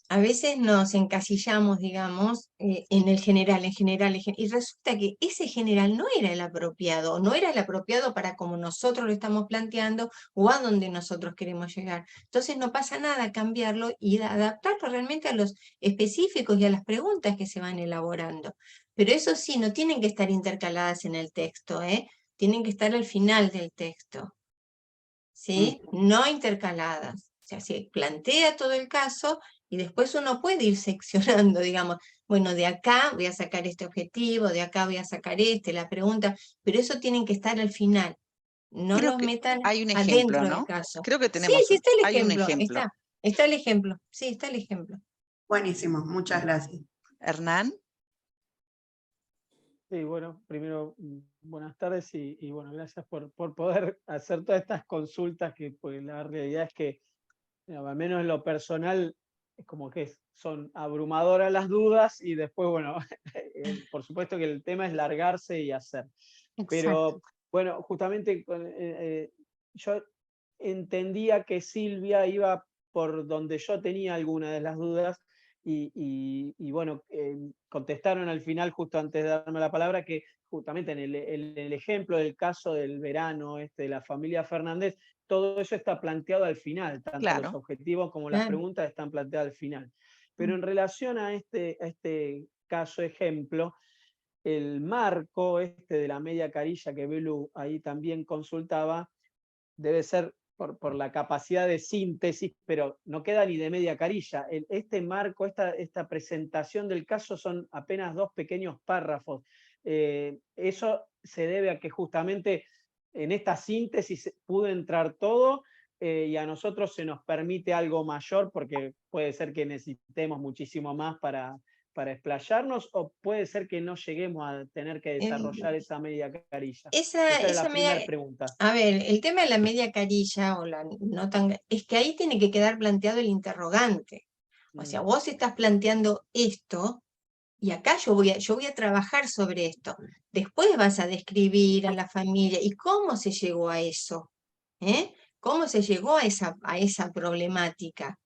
A veces nos encasillamos, digamos, en el general, y resulta que ese general no era el apropiado para como nosotros lo estamos planteando o a donde nosotros queremos llegar. Entonces no pasa nada cambiarlo y adaptarlo realmente a los específicos y a las preguntas que se van elaborando. Pero eso sí, no tienen que estar intercaladas en el texto, tienen que estar al final del texto, ¿sí? No intercaladas. O sea, se plantea todo el caso y después uno puede ir seccionando, digamos, bueno, de acá voy a sacar este objetivo, de acá voy a sacar la pregunta, pero eso tienen que estar al final. No Creo los que metan hay un ejemplo, adentro del ¿no? caso. Creo que Sí, tenemos sí está el hay un ejemplo, ejemplo. está el ejemplo, sí, está el ejemplo. Buenísimo, muchas gracias. Hernán. Sí, bueno, primero, buenas tardes y bueno, gracias por poder hacer todas estas consultas que pues, la realidad es que, al menos en lo personal, es como que son abrumadoras las dudas y después, bueno, por supuesto que el tema es largarse y hacer. Pero, bueno, justamente yo entendía que Silvia iba por donde yo tenía alguna de las dudas y bueno, contestaron al final, justo antes de darme la palabra, que justamente en el ejemplo del caso del verano de la familia Fernández, todo eso está planteado al final, tanto los Claro. objetivos como las preguntas están planteadas al final. Pero en relación a este caso ejemplo, el marco de la media carilla que Belu ahí también consultaba, debe ser por la capacidad de síntesis, pero no queda ni de media carilla. Este marco, esta presentación del caso son apenas 2 pequeños párrafos. Eso se debe a que justamente en esta síntesis pudo entrar todo y a nosotros se nos permite algo mayor porque puede ser que necesitemos muchísimo más para explayarnos, o puede ser que no lleguemos a tener que desarrollar esa media carilla. Esa es la primera pregunta. A ver, el tema de la media carilla o la no tan, es que ahí tiene que quedar planteado el interrogante. O sea, vos estás planteando esto y acá yo voy a trabajar sobre esto. Después vas a describir a la familia y cómo se llegó a eso, cómo se llegó a esa problemática.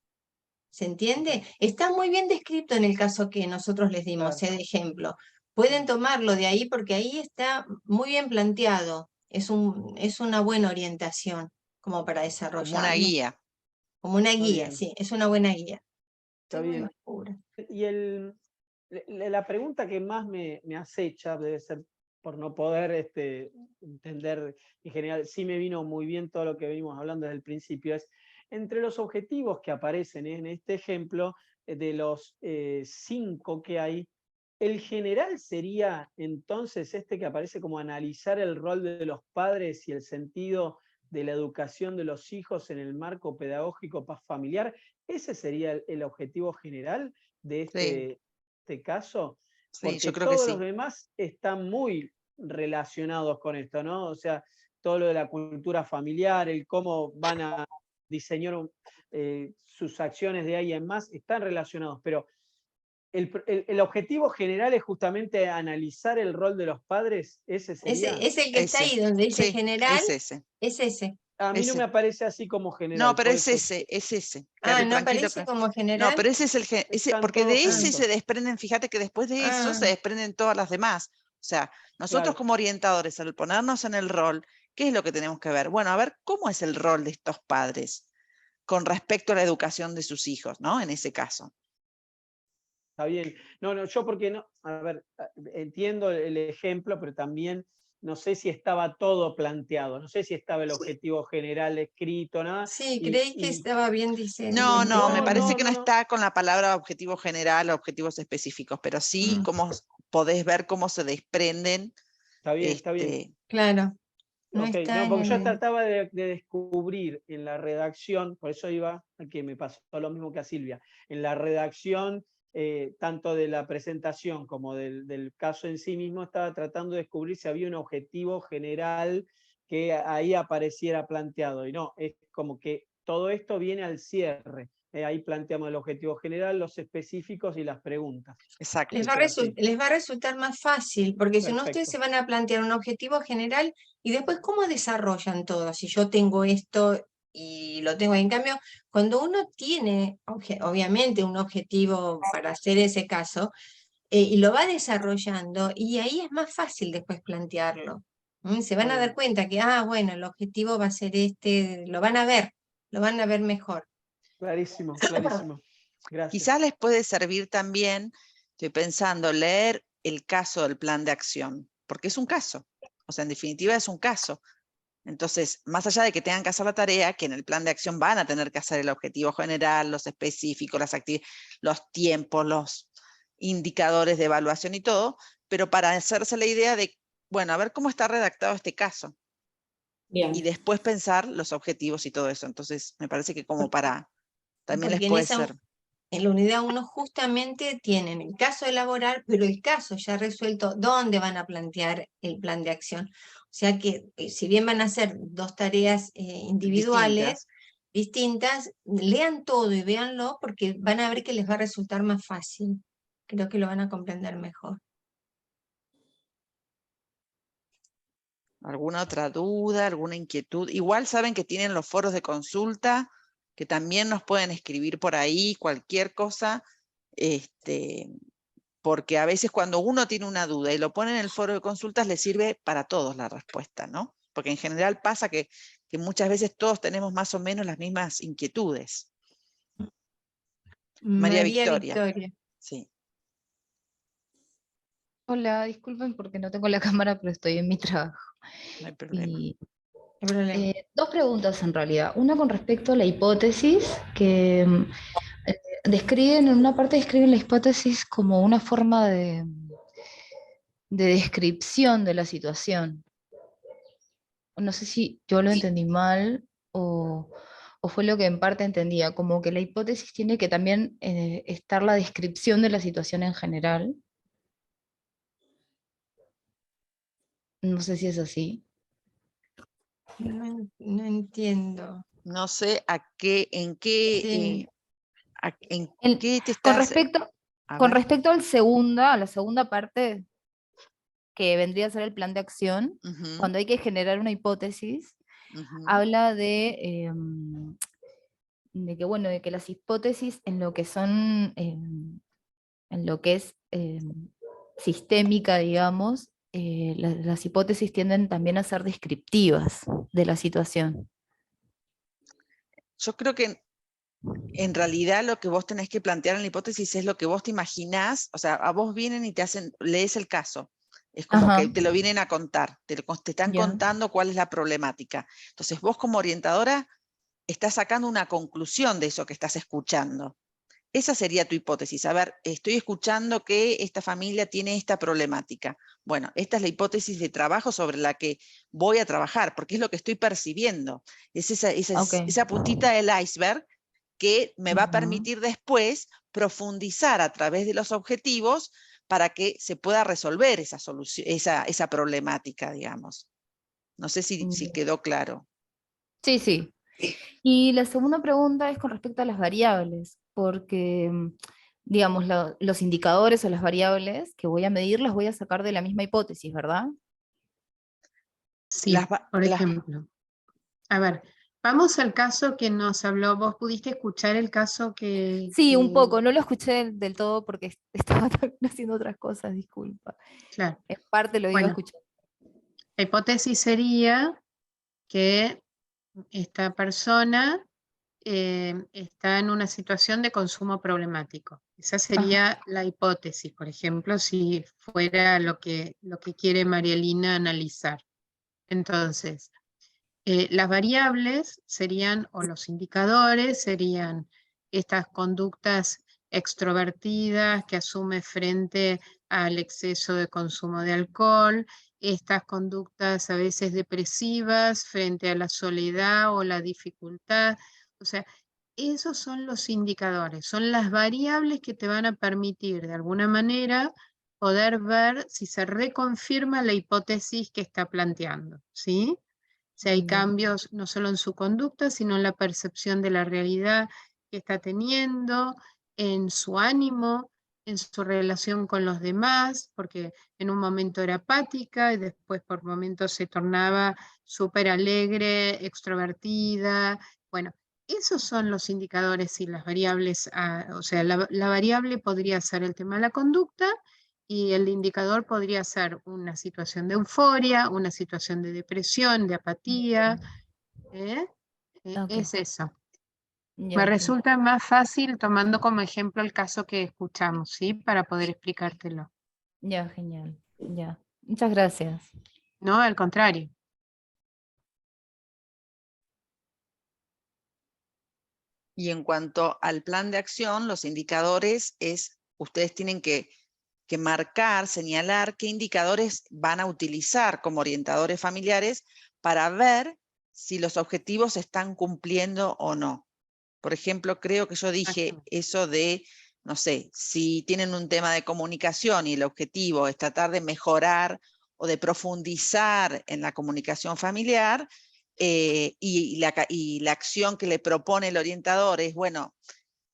¿Se entiende? Está muy bien descrito en el caso que nosotros les dimos, de ejemplo. Pueden tomarlo de ahí porque ahí está muy bien planteado. Es una buena orientación como para desarrollar. Como una guía. Como una Está guía, bien. sí, es una buena guía. Está bien. Y la pregunta que más me acecha debe ser por no poder entender en general, sí me vino muy bien todo lo que venimos hablando desde el principio, es entre los objetivos que aparecen en este ejemplo, de los 5 que hay, el general sería entonces que aparece como analizar el rol de los padres y el sentido de la educación de los hijos en el marco pedagógico familiar. ¿Ese sería el objetivo general de este caso? Porque yo creo que todos sí. los demás están muy relacionados con esto, ¿no? O sea, todo lo de la cultura familiar, el cómo van a diseñar sus acciones de ahí en más, están relacionados, pero el objetivo general es justamente analizar el rol de los padres. ¿Ese sería? Es el que está ahí, donde dice general, es ese. A mí no me aparece así como general. No, pero por es eso. ese. Ah, Quédate ¿no tranquilo aparece que- como general? No, pero ese es porque de ese se desprenden, fíjate que después de eso se Ah. desprenden todas las demás. O sea, nosotros Claro. como orientadores, al ponernos en el rol, ¿qué es lo que tenemos que ver? Bueno, a ver, ¿cómo es el rol de estos padres con respecto a la educación de sus hijos, ¿no? En ese caso. Está bien. No, yo porque no, a ver, entiendo el ejemplo, pero también no sé si estaba todo planteado, no sé si estaba el objetivo general escrito, nada. Sí, creí que estaba bien, dice. No, bien me dicho. parece que no está con la palabra objetivo general o objetivos específicos, pero sí como podés ver cómo se desprenden. Está bien. Claro. No Ok, está en porque yo el... trataba de descubrir en la redacción, por eso iba a que me pasó lo mismo que a Silvia, en la redacción, tanto de la presentación como del caso en sí mismo, estaba tratando de descubrir si había un objetivo general que ahí apareciera planteado. Y no, es como que todo esto viene al cierre. Ahí planteamos el objetivo general, los específicos y las preguntas. Exacto. Les va a resultar más fácil, porque si no ustedes Perfecto. se van a plantear un objetivo general y después cómo desarrollan todo. Si yo tengo esto y lo tengo ahí, en cambio, cuando uno tiene obviamente un objetivo para hacer ese caso y lo va desarrollando, y ahí es más fácil después plantearlo. Se van a dar cuenta que, bueno, el objetivo va a ser lo van a ver mejor. Clarísimo. Gracias. Quizás les puede servir también, estoy pensando, leer el caso del plan de acción, porque es un caso, o sea, en definitiva es un caso. Entonces, más allá de que tengan que hacer la tarea, que en el plan de acción van a tener que hacer el objetivo general, los específicos, los tiempos, los indicadores de evaluación y todo, pero para hacerse la idea de, bueno, a ver cómo está redactado este caso. Bien. Y después pensar los objetivos y todo eso. Entonces, me parece que como para, también les Porque puede ser. en la unidad 1 justamente tienen el caso elaborar, pero el caso ya resuelto, dónde van a plantear el plan de acción. O sea que si bien van a hacer 2 tareas individuales, distintas, lean todo y véanlo porque van a ver que les va a resultar más fácil. Creo que lo van a comprender mejor. ¿Alguna otra duda, alguna inquietud? Igual saben que tienen los foros de consulta, que también nos pueden escribir por ahí, cualquier cosa. porque a veces cuando uno tiene una duda y lo pone en el foro de consultas, le sirve para todos la respuesta, ¿no? Porque en general pasa que muchas veces todos tenemos más o menos las mismas inquietudes. María Victoria. Sí. Hola, disculpen porque no tengo la cámara, pero estoy en mi trabajo. No hay problema. Y, dos preguntas en realidad. Una con respecto a la hipótesis, que describen, en una parte describen la hipótesis como una forma de descripción de la situación. No sé si yo lo entendí mal o fue lo que en parte entendía, como que la hipótesis tiene que también estar la descripción de la situación en general. No sé si es así. No entiendo. No sé en qué te Con estás... respecto a la segunda parte, que vendría a ser el plan de acción, cuando hay que generar una hipótesis, habla de que, bueno, de que las hipótesis en lo que son, en lo que es sistémica, digamos, las hipótesis tienden también a ser descriptivas de la situación. Yo creo que en realidad lo que vos tenés que plantear en la hipótesis es lo que vos te imaginás, o sea, a vos vienen y lees el caso. Es como que te lo vienen a contar, te están contando cuál es la problemática. Entonces vos como orientadora estás sacando una conclusión de eso que estás escuchando. Esa sería tu hipótesis. A ver, estoy escuchando que esta familia tiene esta problemática. Bueno, esta es la hipótesis de trabajo sobre la que voy a trabajar, porque es lo que estoy percibiendo. Es esa puntita del iceberg que me va a permitir después profundizar a través de los objetivos para que se pueda resolver esa problemática, digamos. No sé si quedó claro. Sí, sí. Y la segunda pregunta es con respecto a las variables, porque, digamos, los indicadores o las variables que voy a medir las voy a sacar de la misma hipótesis, ¿verdad? Sí, por ejemplo. A ver, vamos al caso que nos habló. ¿Vos pudiste escuchar el caso que...? Sí, un poco. No lo escuché del todo porque estaba haciendo otras cosas, disculpa. Claro. En parte lo iba a escuchar. La hipótesis sería que esta persona está en una situación de consumo problemático. Esa sería la hipótesis, por ejemplo, si fuera lo que quiere Marielina analizar. Entonces, las variables serían, o los indicadores serían estas conductas extrovertidas que asume frente al exceso de consumo de alcohol, estas conductas a veces depresivas frente a la soledad o la dificultad. O sea, esos son los indicadores, son las variables que te van a permitir de alguna manera poder ver si se reconfirma la hipótesis que está planteando, ¿sí? Si hay cambios no solo en su conducta, sino en la percepción de la realidad que está teniendo, en su ánimo, en su relación con los demás, porque en un momento era apática y después por momentos se tornaba súper alegre, extrovertida. Bueno, esos son los indicadores y las variables, o sea, la variable podría ser el tema de la conducta, y el indicador podría ser una situación de euforia, una situación de depresión, de apatía. Es eso. Me resulta más fácil tomando como ejemplo el caso que escuchamos, ¿sí? Para poder explicártelo. Ya, genial. Ya. Muchas gracias. No, al contrario. Y en cuanto al plan de acción, los indicadores ustedes tienen que marcar, señalar qué indicadores van a utilizar como orientadores familiares para ver si los objetivos se están cumpliendo o no. Por ejemplo, creo que yo dije eso de, no sé, si tienen un tema de comunicación y el objetivo es tratar de mejorar o de profundizar en la comunicación familiar, y la acción que le propone el orientador es, bueno,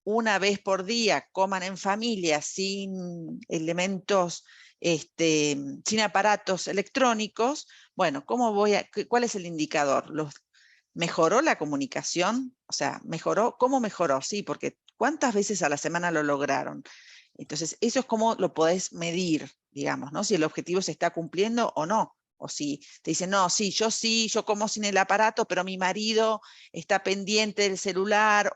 una vez por día coman en familia sin elementos, sin aparatos electrónicos. Bueno, ¿cuál es el indicador? ¿Mejoró la comunicación? O sea, ¿mejoró? ¿Cómo mejoró? Sí, porque ¿cuántas veces a la semana lo lograron? Entonces, eso es como lo podés medir, digamos, ¿no? Si el objetivo se está cumpliendo o no. O si te dicen, no, sí, yo como sin el aparato, pero mi marido está pendiente del celular.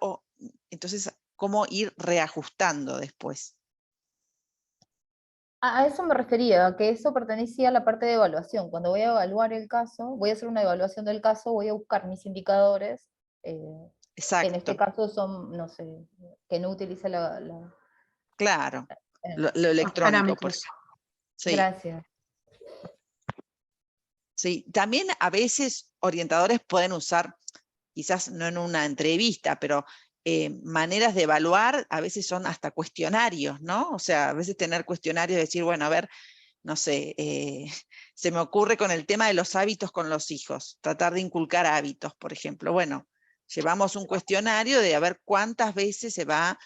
Entonces, ¿cómo ir reajustando después? A eso me refería, que eso pertenecía a la parte de evaluación. Cuando voy a evaluar el caso, voy a hacer una evaluación del caso, voy a buscar mis indicadores. En este Exacto. caso son, no sé, que no utilice Claro, lo electrónico. Sí. Gracias. Sí, también a veces orientadores pueden usar, quizás no en una entrevista, pero maneras de evaluar a veces son hasta cuestionarios, ¿no? O sea, a veces tener cuestionarios, decir, bueno, a ver, no sé, se me ocurre con el tema de los hábitos con los hijos, tratar de inculcar hábitos, por ejemplo. Bueno, llevamos un cuestionario de a ver cuántas veces se va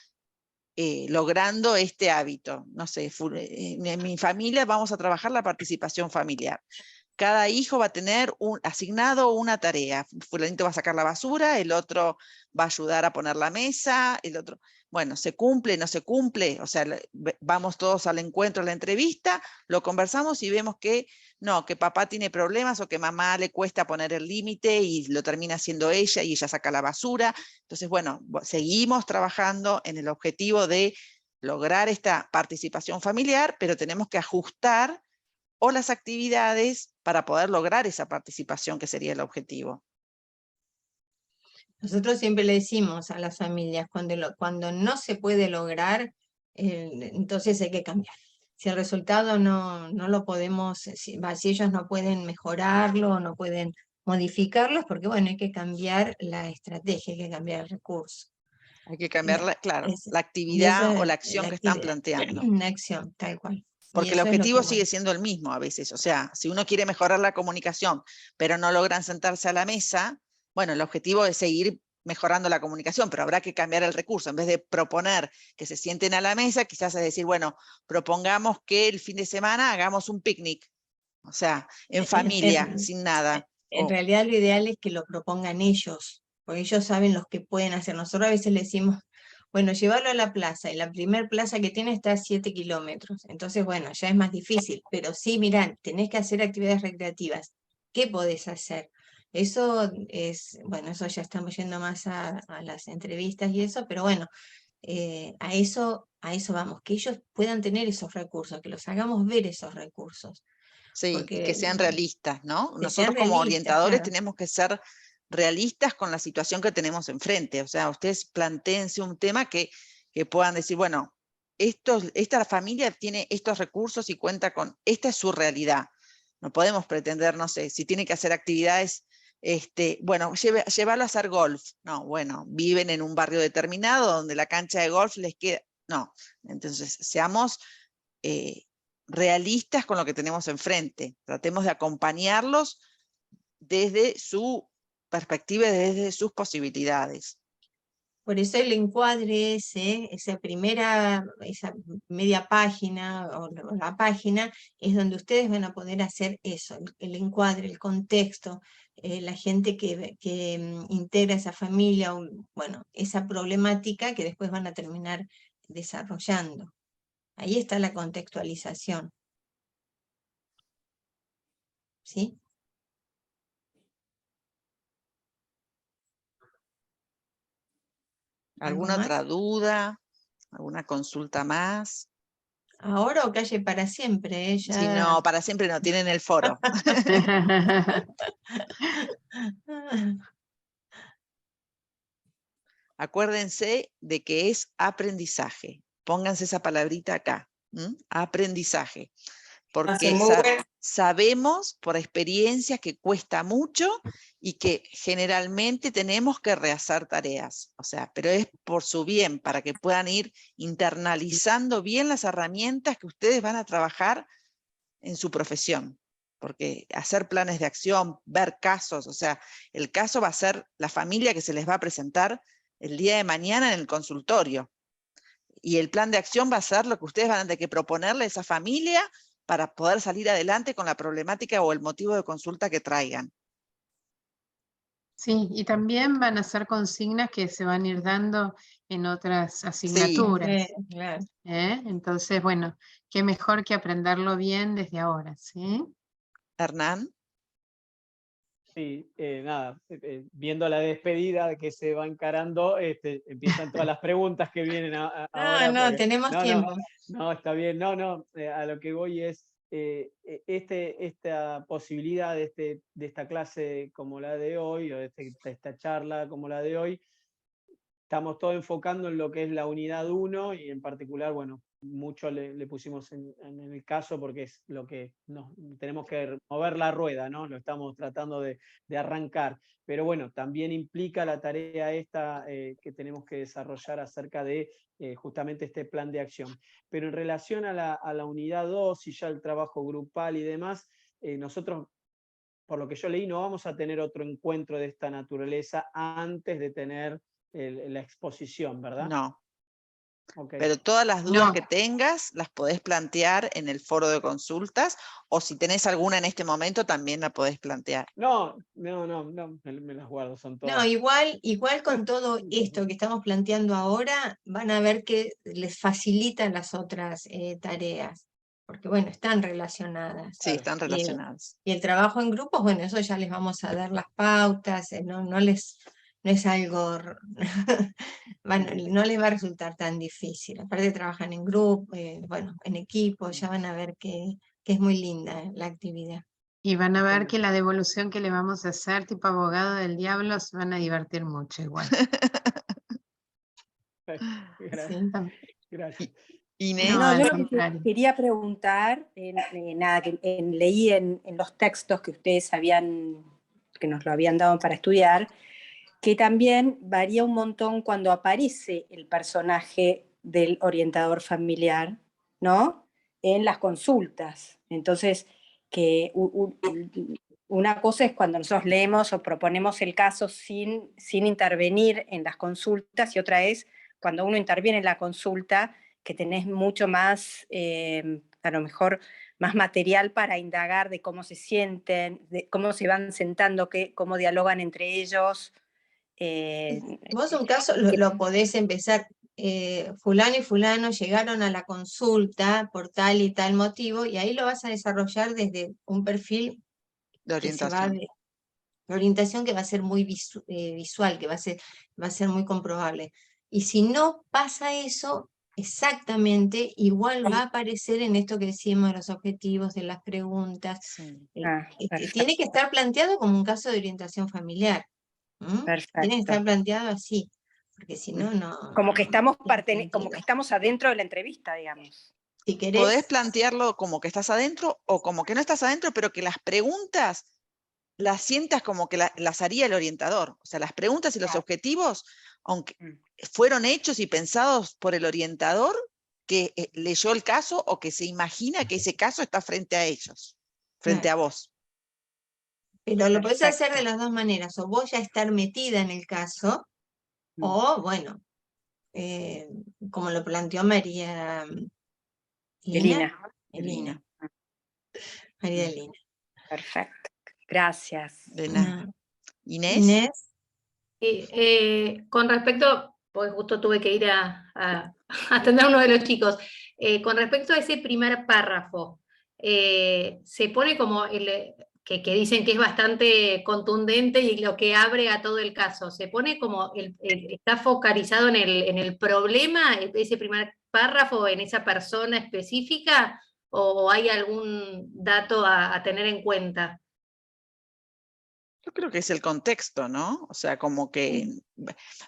logrando este hábito. No sé, en mi familia vamos a trabajar la participación familiar. Cada hijo va a tener asignado una tarea. Fulanito va a sacar la basura, el otro va a ayudar a poner la mesa, el otro, bueno, ¿se cumple, no se cumple? O sea, vamos todos al encuentro, a la entrevista, lo conversamos y vemos que no, que papá tiene problemas o que mamá le cuesta poner el límite y lo termina haciendo ella y ella saca la basura. Entonces, bueno, seguimos trabajando en el objetivo de lograr esta participación familiar, pero tenemos que ajustar o las actividades para poder lograr esa participación que sería el objetivo. Nosotros siempre le decimos a las familias, cuando no se puede lograr, entonces hay que cambiar. Si el resultado no lo podemos, si ellos no pueden mejorarlo, no pueden modificarlo, es porque bueno, hay que cambiar la estrategia, hay que cambiar el recurso. Hay que cambiar, la actividad o la acción que están planteando. Una acción, tal cual. Porque el objetivo sigue siendo el mismo a veces. O sea, si uno quiere mejorar la comunicación, pero no logran sentarse a la mesa, bueno, el objetivo es seguir mejorando la comunicación, pero habrá que cambiar el recurso. En vez de proponer que se sienten a la mesa, quizás es decir, bueno, propongamos que el fin de semana hagamos un picnic. O sea, en familia, sin nada. En realidad lo ideal es que lo propongan ellos, porque ellos saben los que pueden hacer. Nosotros a veces le decimos, bueno, llevarlo a la plaza, y la primer plaza que tiene está a 7 kilómetros. Entonces, bueno, ya es más difícil, pero sí, mirá, tenés que hacer actividades recreativas. ¿Qué podés hacer? Eso es, bueno, eso ya estamos yendo más a las entrevistas y eso, pero bueno, a eso vamos, que ellos puedan tener esos recursos, que los hagamos ver esos recursos. Sí, Porque, y que sean realistas, ¿no? que Nosotros sean como realistas, orientadores claro. tenemos que ser realistas con la situación que tenemos enfrente. O sea, ustedes plantéense un tema que puedan decir, bueno, esta familia tiene estos recursos y cuenta con, esta es su realidad. No podemos pretender, no sé, si tiene que hacer actividades, bueno, llevarlo a hacer golf. No, bueno, viven en un barrio determinado donde la cancha de golf les queda. No, entonces seamos realistas con lo que tenemos enfrente. Tratemos de acompañarlos desde su perspectiva y desde sus posibilidades. Por eso el encuadre esa media página o la página, es donde ustedes van a poder hacer eso, el encuadre, el contexto, la gente que integra esa familia, bueno, esa problemática que después van a terminar desarrollando. Ahí está la contextualización. ¿Sí? ¿Alguna otra duda? ¿Alguna consulta más? Ahora o calle para siempre, ya... Sí, no, para siempre no, tienen el foro. Acuérdense de que es aprendizaje. Pónganse esa palabrita acá, aprendizaje. Porque sabemos por experiencia que cuesta mucho y que generalmente tenemos que rehacer tareas. O sea, pero es por su bien, para que puedan ir internalizando bien las herramientas que ustedes van a trabajar en su profesión. Porque hacer planes de acción, ver casos, o sea, el caso va a ser la familia que se les va a presentar el día de mañana en el consultorio. Y el plan de acción va a ser lo que ustedes van a tener que proponerle a esa familia para poder salir adelante con la problemática o el motivo de consulta que traigan. Sí, y también van a ser consignas que se van a ir dando en otras Sí, asignaturas. claro. Entonces, bueno, qué mejor que aprenderlo bien desde ahora, ¿sí? Hernán. Sí, nada, viendo la despedida que se va encarando, empiezan todas las preguntas que vienen ahora. No, Porque, tenemos tiempo. no, está bien, a lo que voy es esta posibilidad de esta clase como la de hoy, o de esta charla como la de hoy. Estamos todos enfocando en lo que es la unidad 1 y en particular, bueno, mucho le pusimos en el caso porque es lo que tenemos que mover la rueda, ¿no? Lo estamos tratando de arrancar. Pero bueno, también implica la tarea esta que tenemos que desarrollar acerca de justamente este plan de acción. Pero en relación a la unidad 2 y ya el trabajo grupal y demás, nosotros, por lo que yo leí, no vamos a tener otro encuentro de esta naturaleza antes de tener la exposición, ¿verdad? No. Okay. Pero todas las dudas No. que tengas las podés plantear en el foro de consultas, o si tenés alguna en este momento también la podés plantear. No, me las guardo, son todas. No, igual con todo esto que estamos planteando ahora, van a ver que les facilitan las otras tareas, porque bueno, están relacionadas. Sí, están relacionadas. Y el trabajo en grupos, bueno, eso ya les vamos a dar las pautas, no es algo, no les va a resultar tan difícil. Aparte trabajan en grupo, bueno, en equipo, ya van a ver que es muy linda la actividad. Y van a ver que la devolución que le vamos a hacer, tipo abogado del diablo, se van a divertir mucho igual. Gracias. Gracias. Inés. No, yo lo que quería preguntar, nada, que leí en los textos que ustedes que nos lo habían dado para estudiar, que también varía un montón cuando aparece el personaje del orientador familiar, ¿no? En las consultas. Entonces, que una cosa es cuando nosotros leemos o proponemos el caso sin intervenir en las consultas, y otra es cuando uno interviene en la consulta, que tenés mucho más, a lo mejor, más material para indagar de cómo se sienten, de cómo se van sentando, cómo dialogan entre ellos. Vos un caso lo podés empezar, fulano y fulano llegaron a la consulta por tal y tal motivo, y ahí lo vas a desarrollar desde un perfil de orientación. de orientación que va a ser muy visual, que va a ser muy comprobable. Y si no pasa eso, exactamente igual va a aparecer en esto que decimos de los objetivos, de las preguntas. Sí. Tiene que estar planteado como un caso de orientación familiar. Tiene que estar planteado así, porque si no, no... Como que estamos adentro de la entrevista, digamos. Si querés... Podés plantearlo como que estás adentro o como que no estás adentro, pero que las preguntas las sientas como que las haría el orientador. O sea, las preguntas y los objetivos, aunque fueron hechos y pensados por el orientador que leyó el caso o que se imagina que ese caso está frente a ellos, frente a vos. Pero lo podés hacer de las dos maneras, o vos ya estar metida en el caso, o bueno, como lo planteó María Elina. María Elina. Perfecto. Gracias. De nada. Inés. Con respecto, pues justo tuve que ir a atender a uno de los chicos, con respecto a ese primer párrafo, se pone como que dicen que es bastante contundente y lo que abre a todo el caso, se pone como está focalizado en el problema, ese primer párrafo, en esa persona específica, o hay algún dato a tener en cuenta. Yo creo que es el contexto, ¿no? O sea, como que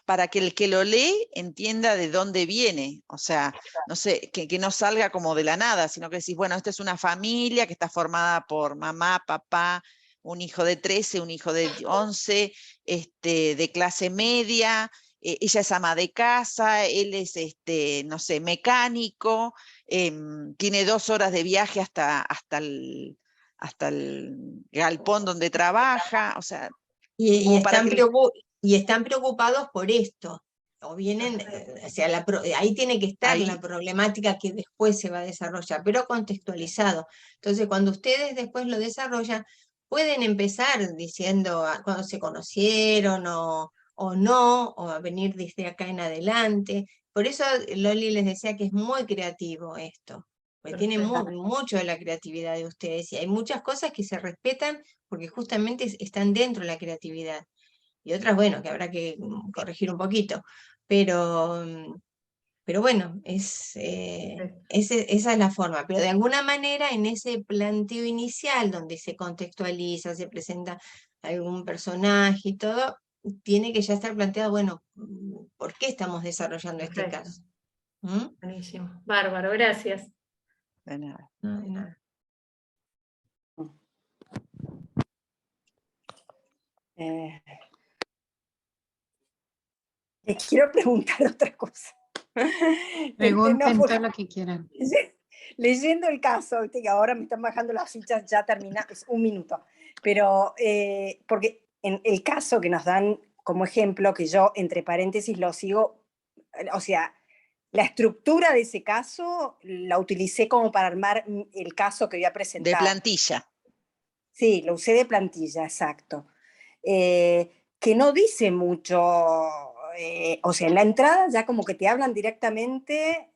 para que el que lo lee entienda de dónde viene. O sea, no sé, que no salga como de la nada, sino que decís, bueno, esta es una familia que está formada por mamá, papá, un hijo de 13, un hijo de 11, de clase media, ella es ama de casa, él es, no sé, mecánico, tiene 2 horas de viaje hasta el galpón donde trabaja, o sea... Y están preocupados por esto, o vienen, o sea, ahí tiene que estar la problemática que después se va a desarrollar, pero contextualizado. Entonces, cuando ustedes después lo desarrollan, pueden empezar diciendo cuando se conocieron, o o no, o a venir desde acá en adelante. Por eso Loli les decía que es muy creativo esto, porque tiene mucho de la creatividad de ustedes, y hay muchas cosas que se respetan porque justamente están dentro de la creatividad. Y otras, bueno, que habrá que corregir un poquito. Pero bueno, esa es la forma. Pero de alguna manera en ese planteo inicial, donde se contextualiza, se presenta algún personaje y todo, tiene que ya estar planteado, bueno, ¿por qué estamos desarrollando este Perfecto. caso? ¿Mm? Buenísimo. Bárbaro, gracias. De nada. No, de nada. Les quiero preguntar otra cosa. Pregunten porque todo lo que quieran. leyendo el caso, viste que ahora me están bajando las fichas, ya termina, es un minuto, pero porque en el caso que nos dan como ejemplo, que yo entre paréntesis lo sigo, o sea, la estructura de ese caso la utilicé como para armar el caso que voy a presentar. De plantilla. Sí, lo usé de plantilla, exacto. Que no dice mucho, o sea, en la entrada ya como que te hablan directamente,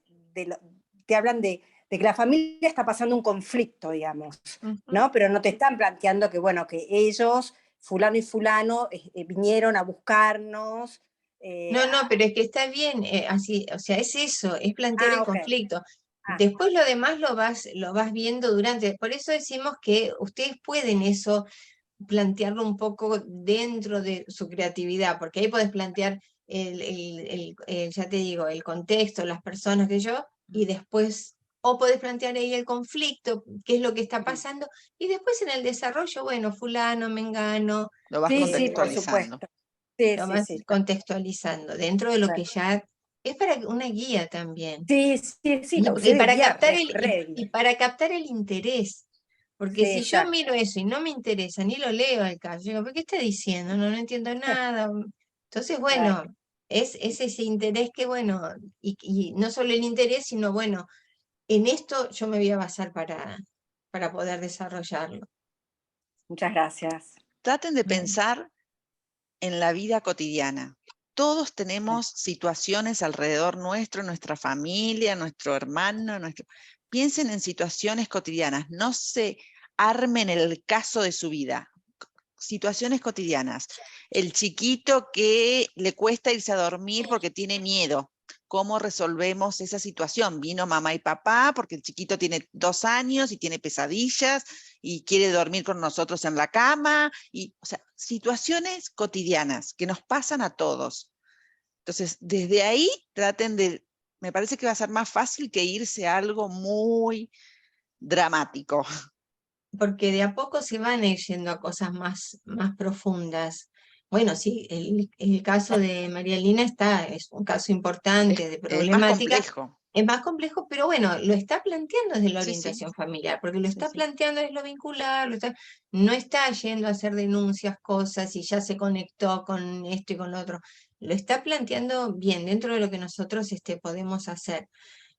te hablan de que la familia está pasando un conflicto, digamos, ¿no? Pero no te están planteando que, bueno, que ellos, fulano y fulano, vinieron a buscarnos. No, pero es que está bien, así, o sea, es eso, es plantear el ok. conflicto. Después lo demás lo vas viendo durante, por eso decimos que ustedes pueden eso plantearlo un poco dentro de su creatividad, porque ahí podés plantear ya te digo, el contexto, las personas que yo, y después, o podés plantear ahí el conflicto, qué es lo que está pasando, y después en el desarrollo, bueno, fulano, mengano, Lo vas contextualizando. lo vas contextualizando dentro de lo que ya es para una guía también. Sí, la usé Y de para guía, captar re para captar el interés. Porque Sí, si yo exacto. miro eso y no me interesa, ni lo leo al caso, digo, ¿pero qué está diciendo? No entiendo nada. Entonces, bueno, es ese interés que, bueno, y no solo el interés, sino, bueno, en esto yo me voy a basar para poder desarrollarlo. Muchas gracias. Traten de pensar en la vida cotidiana. Todos tenemos situaciones alrededor nuestro, nuestra familia, nuestro hermano, Piensen en situaciones cotidianas, no se armen el caso de su vida. Situaciones cotidianas. El chiquito que le cuesta irse a dormir porque tiene miedo. ¿Cómo resolvemos esa situación? Vino mamá y papá porque el chiquito tiene 2 años y tiene pesadillas y quiere dormir con nosotros en la cama. O sea, situaciones cotidianas que nos pasan a todos. Entonces, desde ahí traten de... Me parece que va a ser más fácil que irse a algo muy dramático. Porque de a poco se van a ir yendo a cosas más profundas. Bueno, sí, el caso de María Elena es un caso importante de problemática. Es más complejo, pero bueno, lo está planteando desde la orientación familiar, porque lo está planteando desde lo vincular, no está yendo a hacer denuncias, cosas, y ya se conectó con esto y con lo otro. Lo está planteando bien, dentro de lo que nosotros podemos hacer.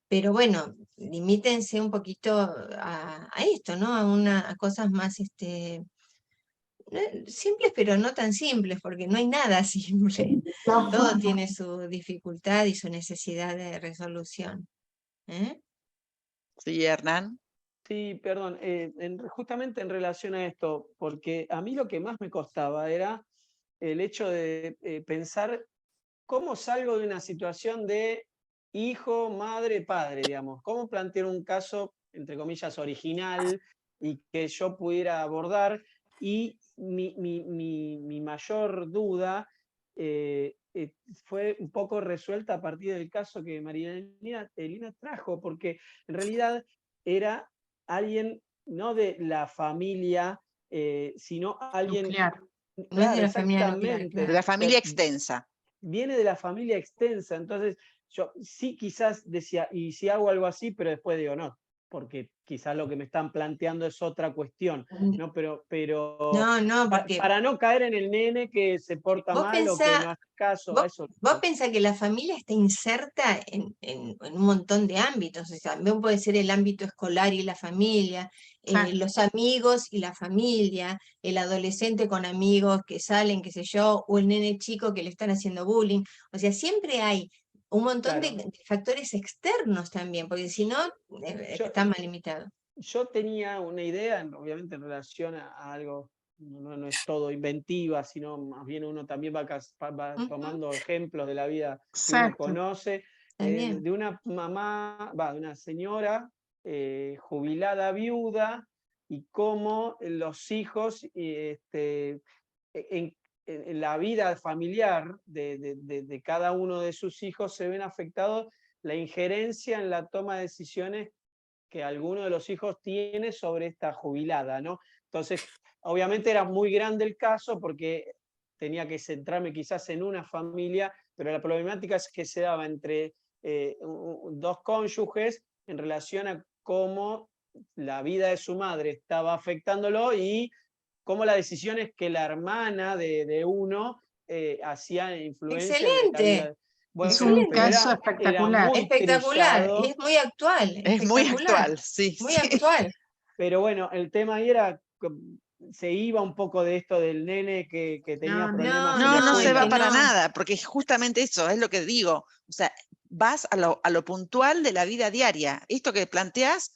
Pero bueno, limítense un poquito a esto, ¿no? A cosas más simples, pero no tan simples, porque no hay nada simple. Todo tiene su dificultad y su necesidad de resolución. Sí, Hernán. Sí, perdón, justamente en relación a esto, porque a mí lo que más me costaba era el hecho de pensar cómo salgo de una situación de hijo, madre, padre, digamos. ¿Cómo plantear un caso, entre comillas, original y que yo pudiera abordar? Y mi mayor duda fue un poco resuelta a partir del caso que María Elena trajo, porque en realidad era alguien no de la familia, sino alguien... Nuclear. No es de la familia nuclear, Exactamente. De la familia extensa. Viene de la familia extensa, entonces yo sí quizás decía, y si hago algo así, pero después digo, no, porque quizás lo que me están planteando es otra cuestión, ¿no? Pero No, porque para no caer en el nene que se porta vos mal o que no hace caso, a eso. vos pensás que la familia está inserta en un montón de ámbitos, o sea, también puede ser el ámbito escolar y la familia, los amigos y la familia, el adolescente con amigos que salen, qué sé yo, o el nene chico que le están haciendo bullying, o sea, siempre hay un montón de factores externos también, porque si no, está mal limitado. Yo tenía una idea, obviamente en relación a algo, no es todo inventiva, sino más bien uno también va tomando ejemplos de la vida que uno conoce, de una mamá, de una señora jubilada viuda, y cómo los hijos en la vida familiar de cada uno de sus hijos se ven afectados la injerencia en la toma de decisiones que alguno de los hijos tiene sobre esta jubilada, ¿no? Entonces, obviamente era muy grande el caso porque tenía que centrarme quizás en una familia, pero la problemática es que se daba entre dos cónyuges en relación a cómo la vida de su madre estaba afectándolo y cómo las decisiones que la hermana de uno hacía influencia en la vida. Bueno, es un caso era espectacular. muy Espectacular, trillado. es muy actual. Es muy actual, sí. Muy sí. actual. Pero bueno, el tema ahí era, se iba un poco de esto del nene que tenía problemas. No se va para nada, porque es justamente eso, es lo que digo. O sea, vas a lo puntual de la vida diaria. Esto que planteas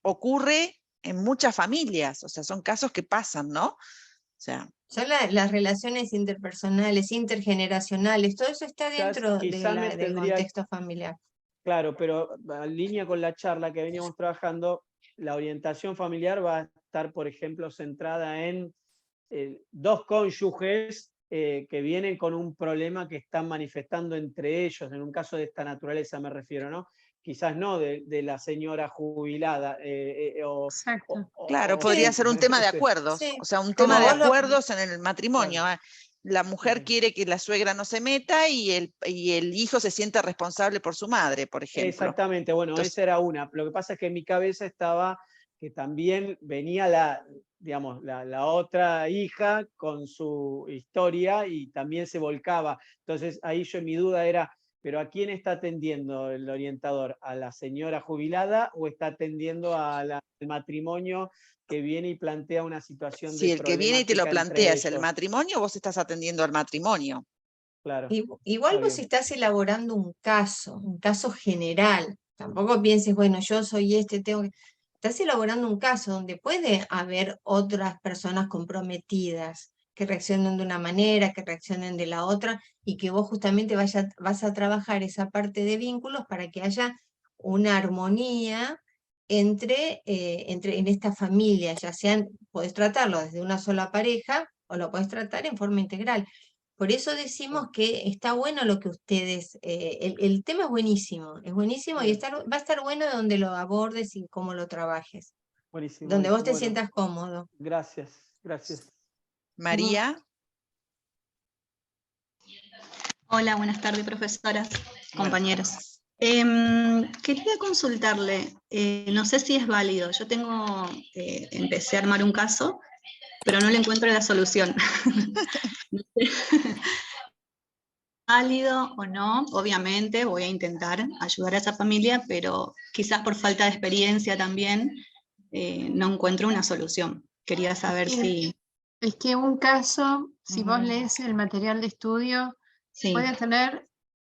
ocurre en muchas familias, o sea, son casos que pasan, ¿no? O sea, son las relaciones interpersonales, intergeneracionales, todo eso está dentro del contexto familiar. Claro, pero en línea con la charla que veníamos trabajando, la orientación familiar va a estar, por ejemplo, centrada en dos cónyuges que vienen con un problema que están manifestando entre ellos, en un caso de esta naturaleza me refiero, ¿no? Quizás no de la señora jubilada. Claro, podría ser un tema de acuerdos, o sea, un tema de acuerdos en el matrimonio. Claro. La mujer quiere que la suegra no se meta y el hijo se siente responsable por su madre, por ejemplo. Exactamente, bueno, entonces, esa era una. Lo que pasa es que en mi cabeza estaba que también venía la otra hija con su historia y también se volcaba. Entonces ahí mi duda era, ¿pero a quién está atendiendo el orientador? ¿A la señora jubilada o está atendiendo al matrimonio que viene y plantea una situación de si el que viene y te lo plantea es el matrimonio, vos estás atendiendo al matrimonio. Claro. Igual vos estás elaborando un caso general. Tampoco pienses, bueno, yo soy tengo que... Estás elaborando un caso donde puede haber otras personas comprometidas que reaccionen de una manera, que reaccionen de la otra, y que vos justamente vas a trabajar esa parte de vínculos para que haya una armonía en esta familia, ya sean, podés tratarlo desde una sola pareja o lo podés tratar en forma integral. Por eso decimos que está bueno lo que ustedes, el tema es buenísimo y va a estar bueno donde lo abordes y cómo lo trabajes. Buenísimo. Donde vos te sientas cómodo. Gracias, gracias. María. Hola, buenas tardes, profesoras, compañeros. Quería consultarle, no sé si es válido, yo empecé a armar un caso, pero no le encuentro la solución. Válido o no, obviamente voy a intentar ayudar a esa familia, pero quizás por falta de experiencia también no encuentro una solución. Quería saber si... Es que un caso, si vos lees el material de estudio, puede tener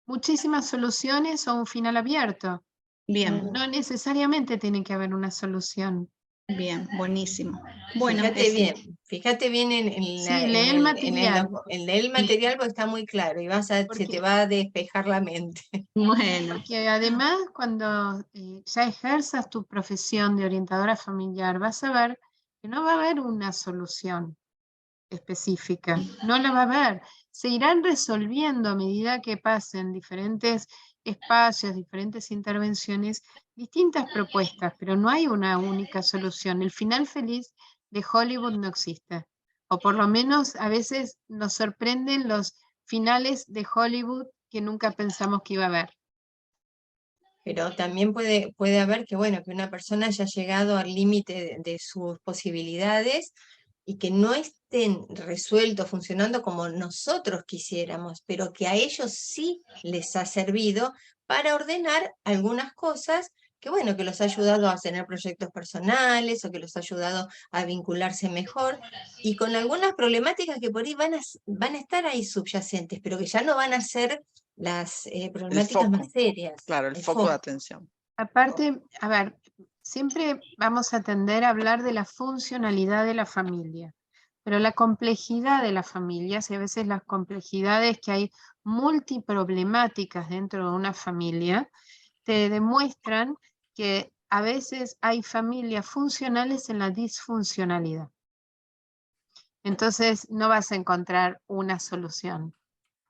muchísimas soluciones o un final abierto. Bien. No necesariamente tiene que haber una solución. Bien, buenísimo. Bueno, fíjate bien en lee el material. Lee el material porque está muy claro y se te va a despejar la mente. Bueno. Porque además cuando ya ejerzas tu profesión de orientadora familiar, vas a ver que no va a haber una solución específica, no la va a haber. Se irán resolviendo a medida que pasen diferentes espacios, diferentes intervenciones, distintas propuestas, pero no hay una única solución. El final feliz de Hollywood no existe, o por lo menos a veces nos sorprenden los finales de Hollywood que nunca pensamos que iba a haber. pero también puede haber que, bueno, que una persona haya llegado al límite de sus posibilidades y que no estén resueltos, funcionando como nosotros quisiéramos, pero que a ellos sí les ha servido para ordenar algunas cosas que, bueno, que los ha ayudado a tener proyectos personales o que los ha ayudado a vincularse mejor, y con algunas problemáticas que por ahí van a estar ahí subyacentes, pero que ya no van a ser las problemáticas más serias. Claro, el foco de atención. Aparte, a ver, siempre vamos a tender a hablar de la funcionalidad de la familia, pero la complejidad de las familias, y a veces las complejidades que hay multiproblemáticas dentro de una familia, te demuestran que a veces hay familias funcionales en la disfuncionalidad. Entonces no vas a encontrar una solución.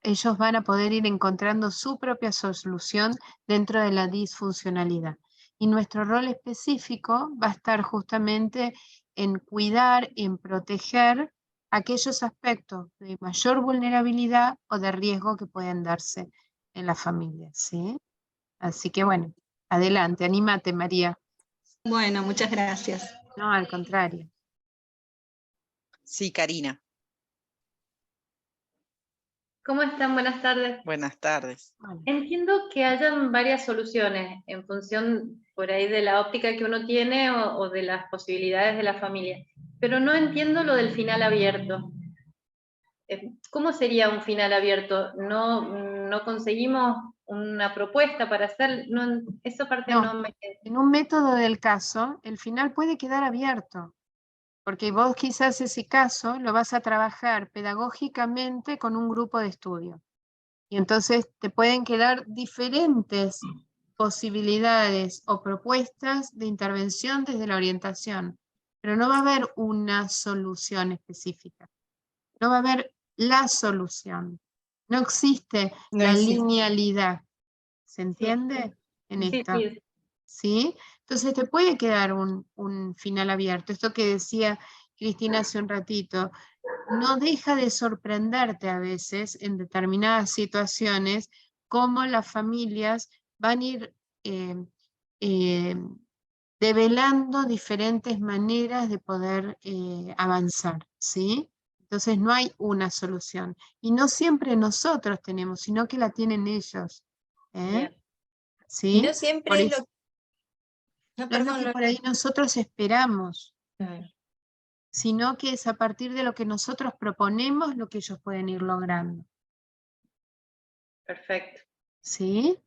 Ellos van a poder ir encontrando su propia solución dentro de la disfuncionalidad. Y nuestro rol específico va a estar justamente en cuidar, en proteger aquellos aspectos de mayor vulnerabilidad o de riesgo que pueden darse en la familia, ¿sí? Así que bueno, adelante, anímate, María. Bueno, muchas gracias. No, al contrario. Sí, Karina. ¿Cómo están? Buenas tardes. Buenas tardes. Entiendo que hayan varias soluciones en función por ahí de la óptica que uno tiene o de las posibilidades de la familia, pero no entiendo lo del final abierto. ¿Cómo sería un final abierto? ¿No conseguimos una propuesta para hacer? No, esa parte no me... En un método del caso, el final puede quedar abierto, porque vos quizás ese caso lo vas a trabajar pedagógicamente con un grupo de estudio. Y entonces te pueden quedar diferentes posibilidades o propuestas de intervención desde la orientación, pero no va a haber una solución específica. No va a haber la solución. No existe la linealidad. ¿Se entiende en esto? ¿Sí? Entonces te puede quedar un final abierto. Esto que decía Cristina hace un ratito, no deja de sorprenderte a veces en determinadas situaciones cómo las familias van a ir develando diferentes maneras de poder avanzar, ¿sí? Entonces no hay una solución. Y no siempre nosotros tenemos, sino que la tienen ellos. ¿Sí? Y no siempre es lo No es lo que por ahí nosotros esperamos, Claro. sino que es a partir de lo que nosotros proponemos lo que ellos pueden ir logrando. Perfecto. ¿Sí?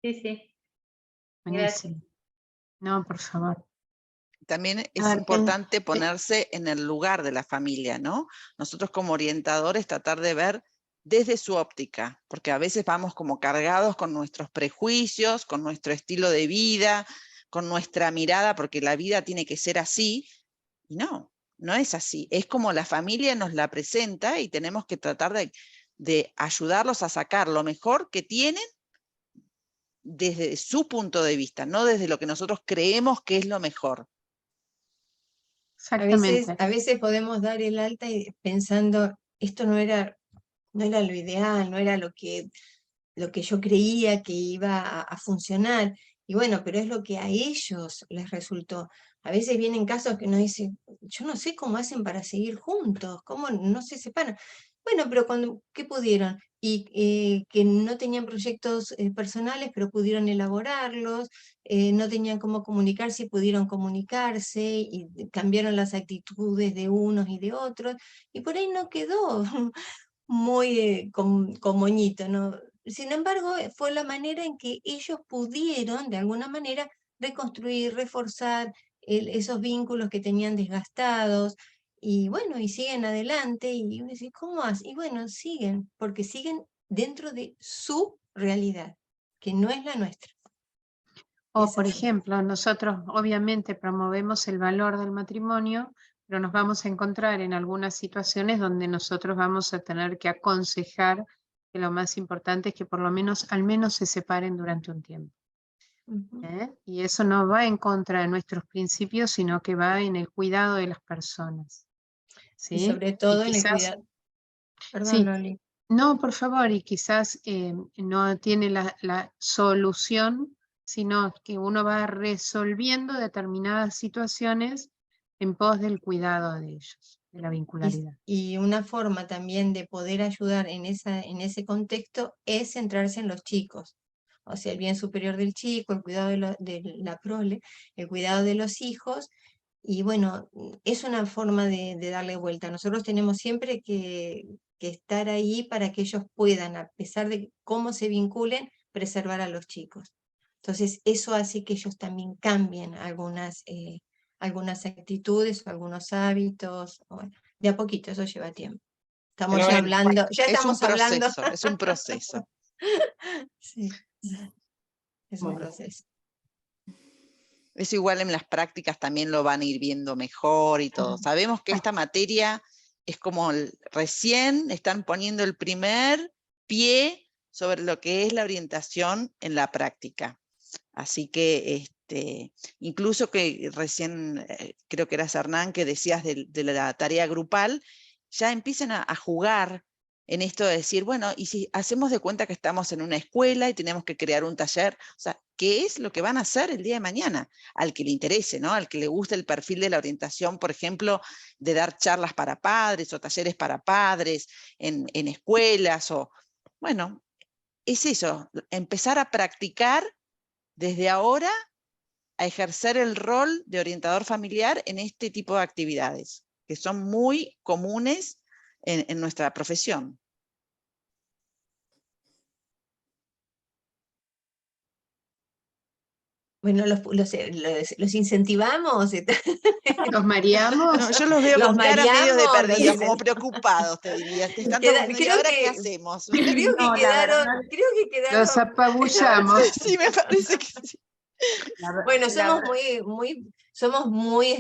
Sí, sí. Buenísimo. No, por favor. También es ver, importante ponerse en el lugar de la familia, ¿no? Nosotros como orientadores tratar de ver desde su óptica, porque a veces vamos como cargados con nuestros prejuicios, con nuestro estilo de vida, con nuestra mirada, porque la vida tiene que ser así, y no, no es así. Es como la familia nos la presenta y tenemos que tratar de ayudarlos a sacar lo mejor que tienen desde su punto de vista, no desde lo que nosotros creemos que es lo mejor. A veces podemos dar el alta y pensando, esto no era lo ideal, no era lo que yo creía que iba a funcionar. Y bueno, pero es lo que a ellos les resultó. A veces vienen casos que uno dice, yo no sé cómo hacen para seguir juntos, cómo no se separan. Bueno, pero ¿qué pudieron? Y que no tenían proyectos personales, pero pudieron elaborarlos, no tenían cómo comunicarse y pudieron comunicarse, y cambiaron las actitudes de unos y de otros, y por ahí no quedó muy con moñito, ¿no? Sin embargo, fue la manera en que ellos pudieron, de alguna manera, reconstruir, reforzar esos vínculos que tenían desgastados, y bueno, y siguen adelante, y uno dice, ¿cómo haces? Y bueno, siguen, porque siguen dentro de su realidad, que no es la nuestra. O, por ejemplo, nosotros obviamente promovemos el valor del matrimonio, pero nos vamos a encontrar en algunas situaciones donde nosotros vamos a tener que aconsejar que lo más importante es que por lo menos, al menos se separen durante un tiempo. Y eso no va en contra de nuestros principios, sino que va en el cuidado de las personas. ¿Sí? Y sobre todo en el quizás, cuidado. Perdón, sí, Loli. no, por favor, y quizás no tiene la solución, sino que uno va resolviendo determinadas situaciones en pos del cuidado de ellos, de la vincularidad. Y una forma también de poder ayudar en ese contexto es centrarse en los chicos. O sea, el bien superior del chico, el cuidado de la prole, el cuidado de los hijos. Y bueno, es una forma de darle vuelta. Nosotros tenemos siempre que estar ahí para que ellos puedan, a pesar de cómo se vinculen, preservar a los chicos. Entonces, eso hace que ellos también cambien algunas actitudes o algunos hábitos. Bueno, de a poquito, eso lleva tiempo. Estamos Pero ya bueno, hablando, ya es un estamos hablando. proceso, es un proceso. Sí, es un proceso. Es igual en las prácticas, también lo van a ir viendo mejor y todo. Sabemos que esta materia es como recién están poniendo el primer pie sobre lo que es la orientación en la práctica. Así que incluso que recién, creo que eras Hernán, que decías de la tarea grupal, ya empiezan a jugar en esto de decir, bueno, y si hacemos de cuenta que estamos en una escuela y tenemos que crear un taller, o sea, ¿qué es lo que van a hacer el día de mañana? Al que le interese, ¿no? Al que le guste el perfil de la orientación, por ejemplo, de dar charlas para padres o talleres para padres en escuelas, o bueno, es eso, empezar a practicar desde ahora a ejercer el rol de orientador familiar en este tipo de actividades, que son muy comunes en nuestra profesión. Bueno, los incentivamos. ¿Los mareamos? No, yo los veo Los con cara medio de mareamos, perdidos, como preocupados, te diría. Te están preguntando, ¿y ahora qué hacemos? Creo que quedaron. Los apabullamos. Sí, me parece que sí. Bueno, somos muy,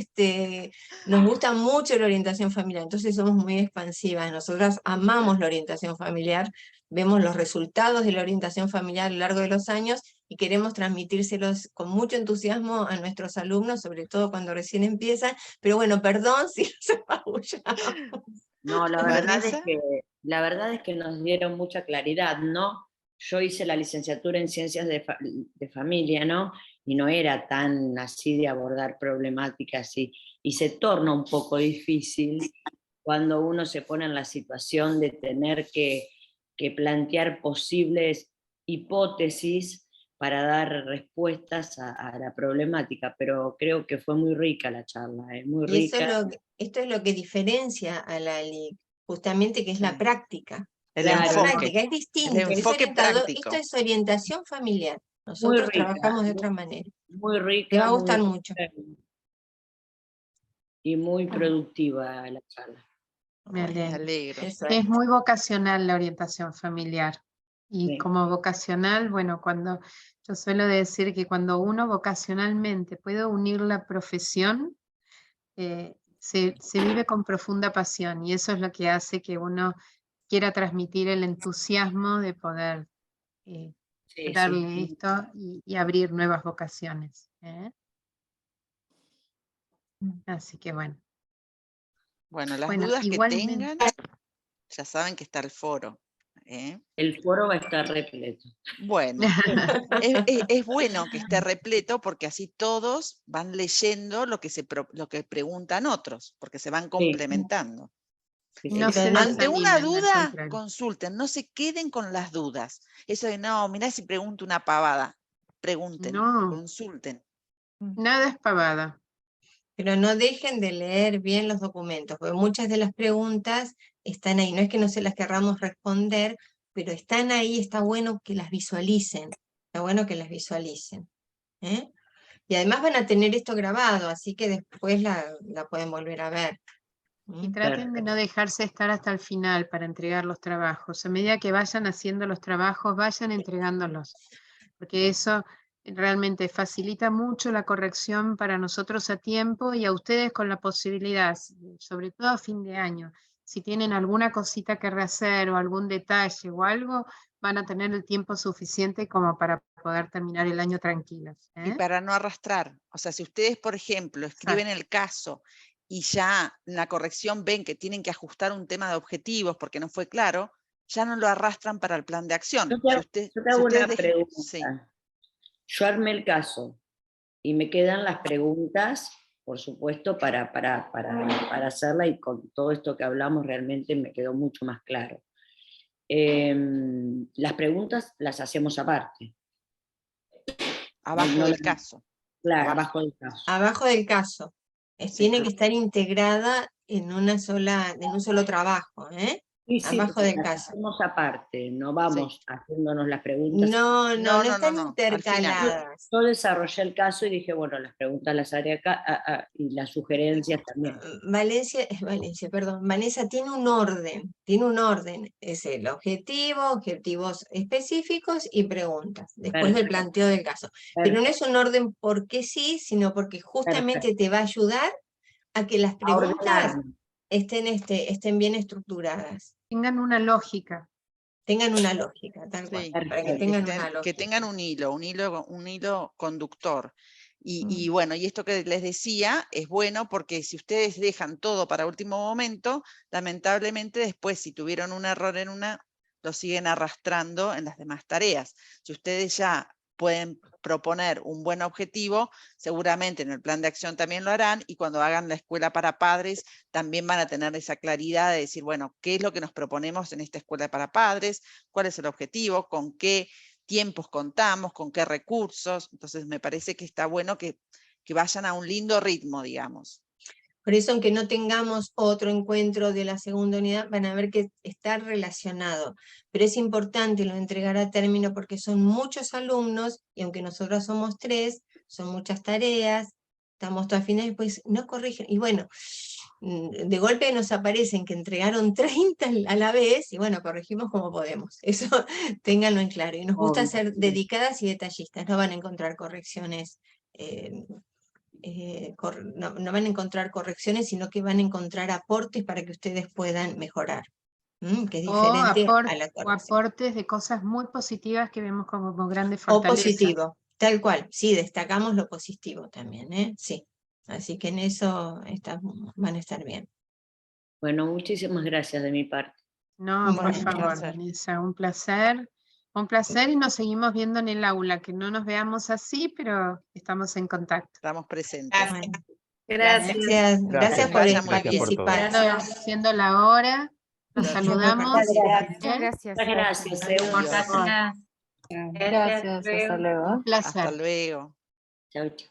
nos gusta mucho la orientación familiar, entonces somos muy expansivas. Nosotras amamos la orientación familiar, vemos los resultados de la orientación familiar a lo largo de los años y queremos transmitírselos con mucho entusiasmo a nuestros alumnos, sobre todo cuando recién empiezan, pero bueno, perdón si los apabullamos. No, la verdad es que nos dieron mucha claridad, ¿no? Yo hice la licenciatura en Ciencias de Familia, ¿no? Y no era tan así de abordar problemáticas y se torna un poco difícil cuando uno se pone en la situación de tener que plantear posibles hipótesis para dar respuestas a la problemática, pero creo que fue muy rica la charla, muy Y rica. esto es lo que diferencia a la LIC, justamente, que es la práctica. El La enfoque, práctica es distinto, el enfoque práctico. esto es orientación familiar. Muy Nosotros rica, trabajamos de otra manera. Muy rica. Te va a gustar mucho. Y muy productiva la charla. Me alegro. Eso Es muy vocacional la orientación familiar. Y Sí. como vocacional, bueno, yo suelo decir que cuando uno vocacionalmente puede unir la profesión, se vive con profunda pasión, y eso es lo que hace que uno quiera transmitir el entusiasmo de poder darle esto y abrir nuevas vocaciones. Así que bueno. Bueno, las Bueno, dudas igualmente, que tengan, ya saben que está el foro. El foro va a estar repleto. Bueno, es bueno que esté repleto porque así todos van leyendo lo que preguntan otros, porque se van complementando. no se Ante una desanimen, al duda, contrario. consulten, no se queden con las dudas. Eso de, no, mirá si pregunto una pavada. Pregunten, No. consulten. Nada es pavada. Pero no dejen de leer bien los documentos, porque muchas de las preguntas están ahí. No es que no se las querramos responder, pero están ahí, está bueno que las visualicen. Está bueno que las visualicen. Y además van a tener esto grabado, así que después la pueden volver a ver. Y traten de no dejarse estar hasta el final para entregar los trabajos. A medida que vayan haciendo los trabajos, vayan entregándolos, porque eso realmente facilita mucho la corrección para nosotros a tiempo y a ustedes con la posibilidad, sobre todo a fin de año. Si tienen alguna cosita que rehacer o algún detalle o algo, van a tener el tiempo suficiente como para poder terminar el año tranquilos. Y para no arrastrar. O sea, si ustedes, por ejemplo, escriben el caso y ya en la corrección ven que tienen que ajustar un tema de objetivos porque no fue claro, ya no lo arrastran para el plan de acción. Yo te hago una pregunta. Yo armé el caso y me quedan las preguntas, por supuesto, para hacerla, y con todo esto que hablamos realmente me quedó mucho más claro. Las preguntas las hacemos aparte. Abajo del caso. Claro, abajo del caso. Abajo del caso. Tiene que estar integrada en un solo trabajo, ¿eh? Sí, sí, Abajo porque del las caso. hacemos aparte, no vamos haciéndonos las preguntas. No están al final. intercaladas. Yo desarrollé el caso y dije, bueno, las preguntas las haré acá, y las sugerencias también. Vanessa tiene un orden, es el objetivo, objetivos específicos y preguntas, después del planteo del caso. Pero no es un orden porque sí, sino porque justamente te va a ayudar a que las preguntas estén bien estructuradas. Tengan una lógica. Tengan una lógica, tal cual, Sí, para que tengan una lógica. que tengan un hilo conductor. Y bueno, y esto que les decía es bueno porque si ustedes dejan todo para último momento, lamentablemente después si tuvieron un error en una, lo siguen arrastrando en las demás tareas. Si ustedes ya pueden proponer un buen objetivo, seguramente en el plan de acción también lo harán, y cuando hagan la escuela para padres también van a tener esa claridad de decir, bueno, ¿qué es lo que nos proponemos en esta escuela para padres? ¿Cuál es el objetivo? ¿Con qué tiempos contamos? ¿Con qué recursos? Entonces me parece que está bueno que vayan a un lindo ritmo, digamos. Por eso, aunque no tengamos otro encuentro de la segunda unidad, van a ver que está relacionado. Pero es importante lo entregar a término porque son muchos alumnos, y aunque nosotros somos 3, son muchas tareas, estamos todas finales, después no corrigen. Y bueno, de golpe nos aparecen que entregaron 30 a la vez, y bueno, corregimos como podemos. Eso ténganlo en claro. Y nos gusta ser dedicadas y detallistas, no van a encontrar correcciones. No van a encontrar correcciones, sino que van a encontrar aportes para que ustedes puedan mejorar, que es diferente a la O aportes de cosas muy positivas que vemos como grandes o fortalezas. positivo, tal cual, sí, destacamos lo positivo también, sí, así que en eso van a estar bien. Bueno, muchísimas gracias de mi parte. No, por favor, Vanessa, un placer. Un placer, y nos seguimos viendo en el aula, que no nos veamos así, pero estamos en contacto. Estamos presentes. Gracias por participar. Siendo la hora, nos saludamos. Muchas gracias. Gracias. Gracias, hasta luego. Un placer. Hasta luego. Chau, chau.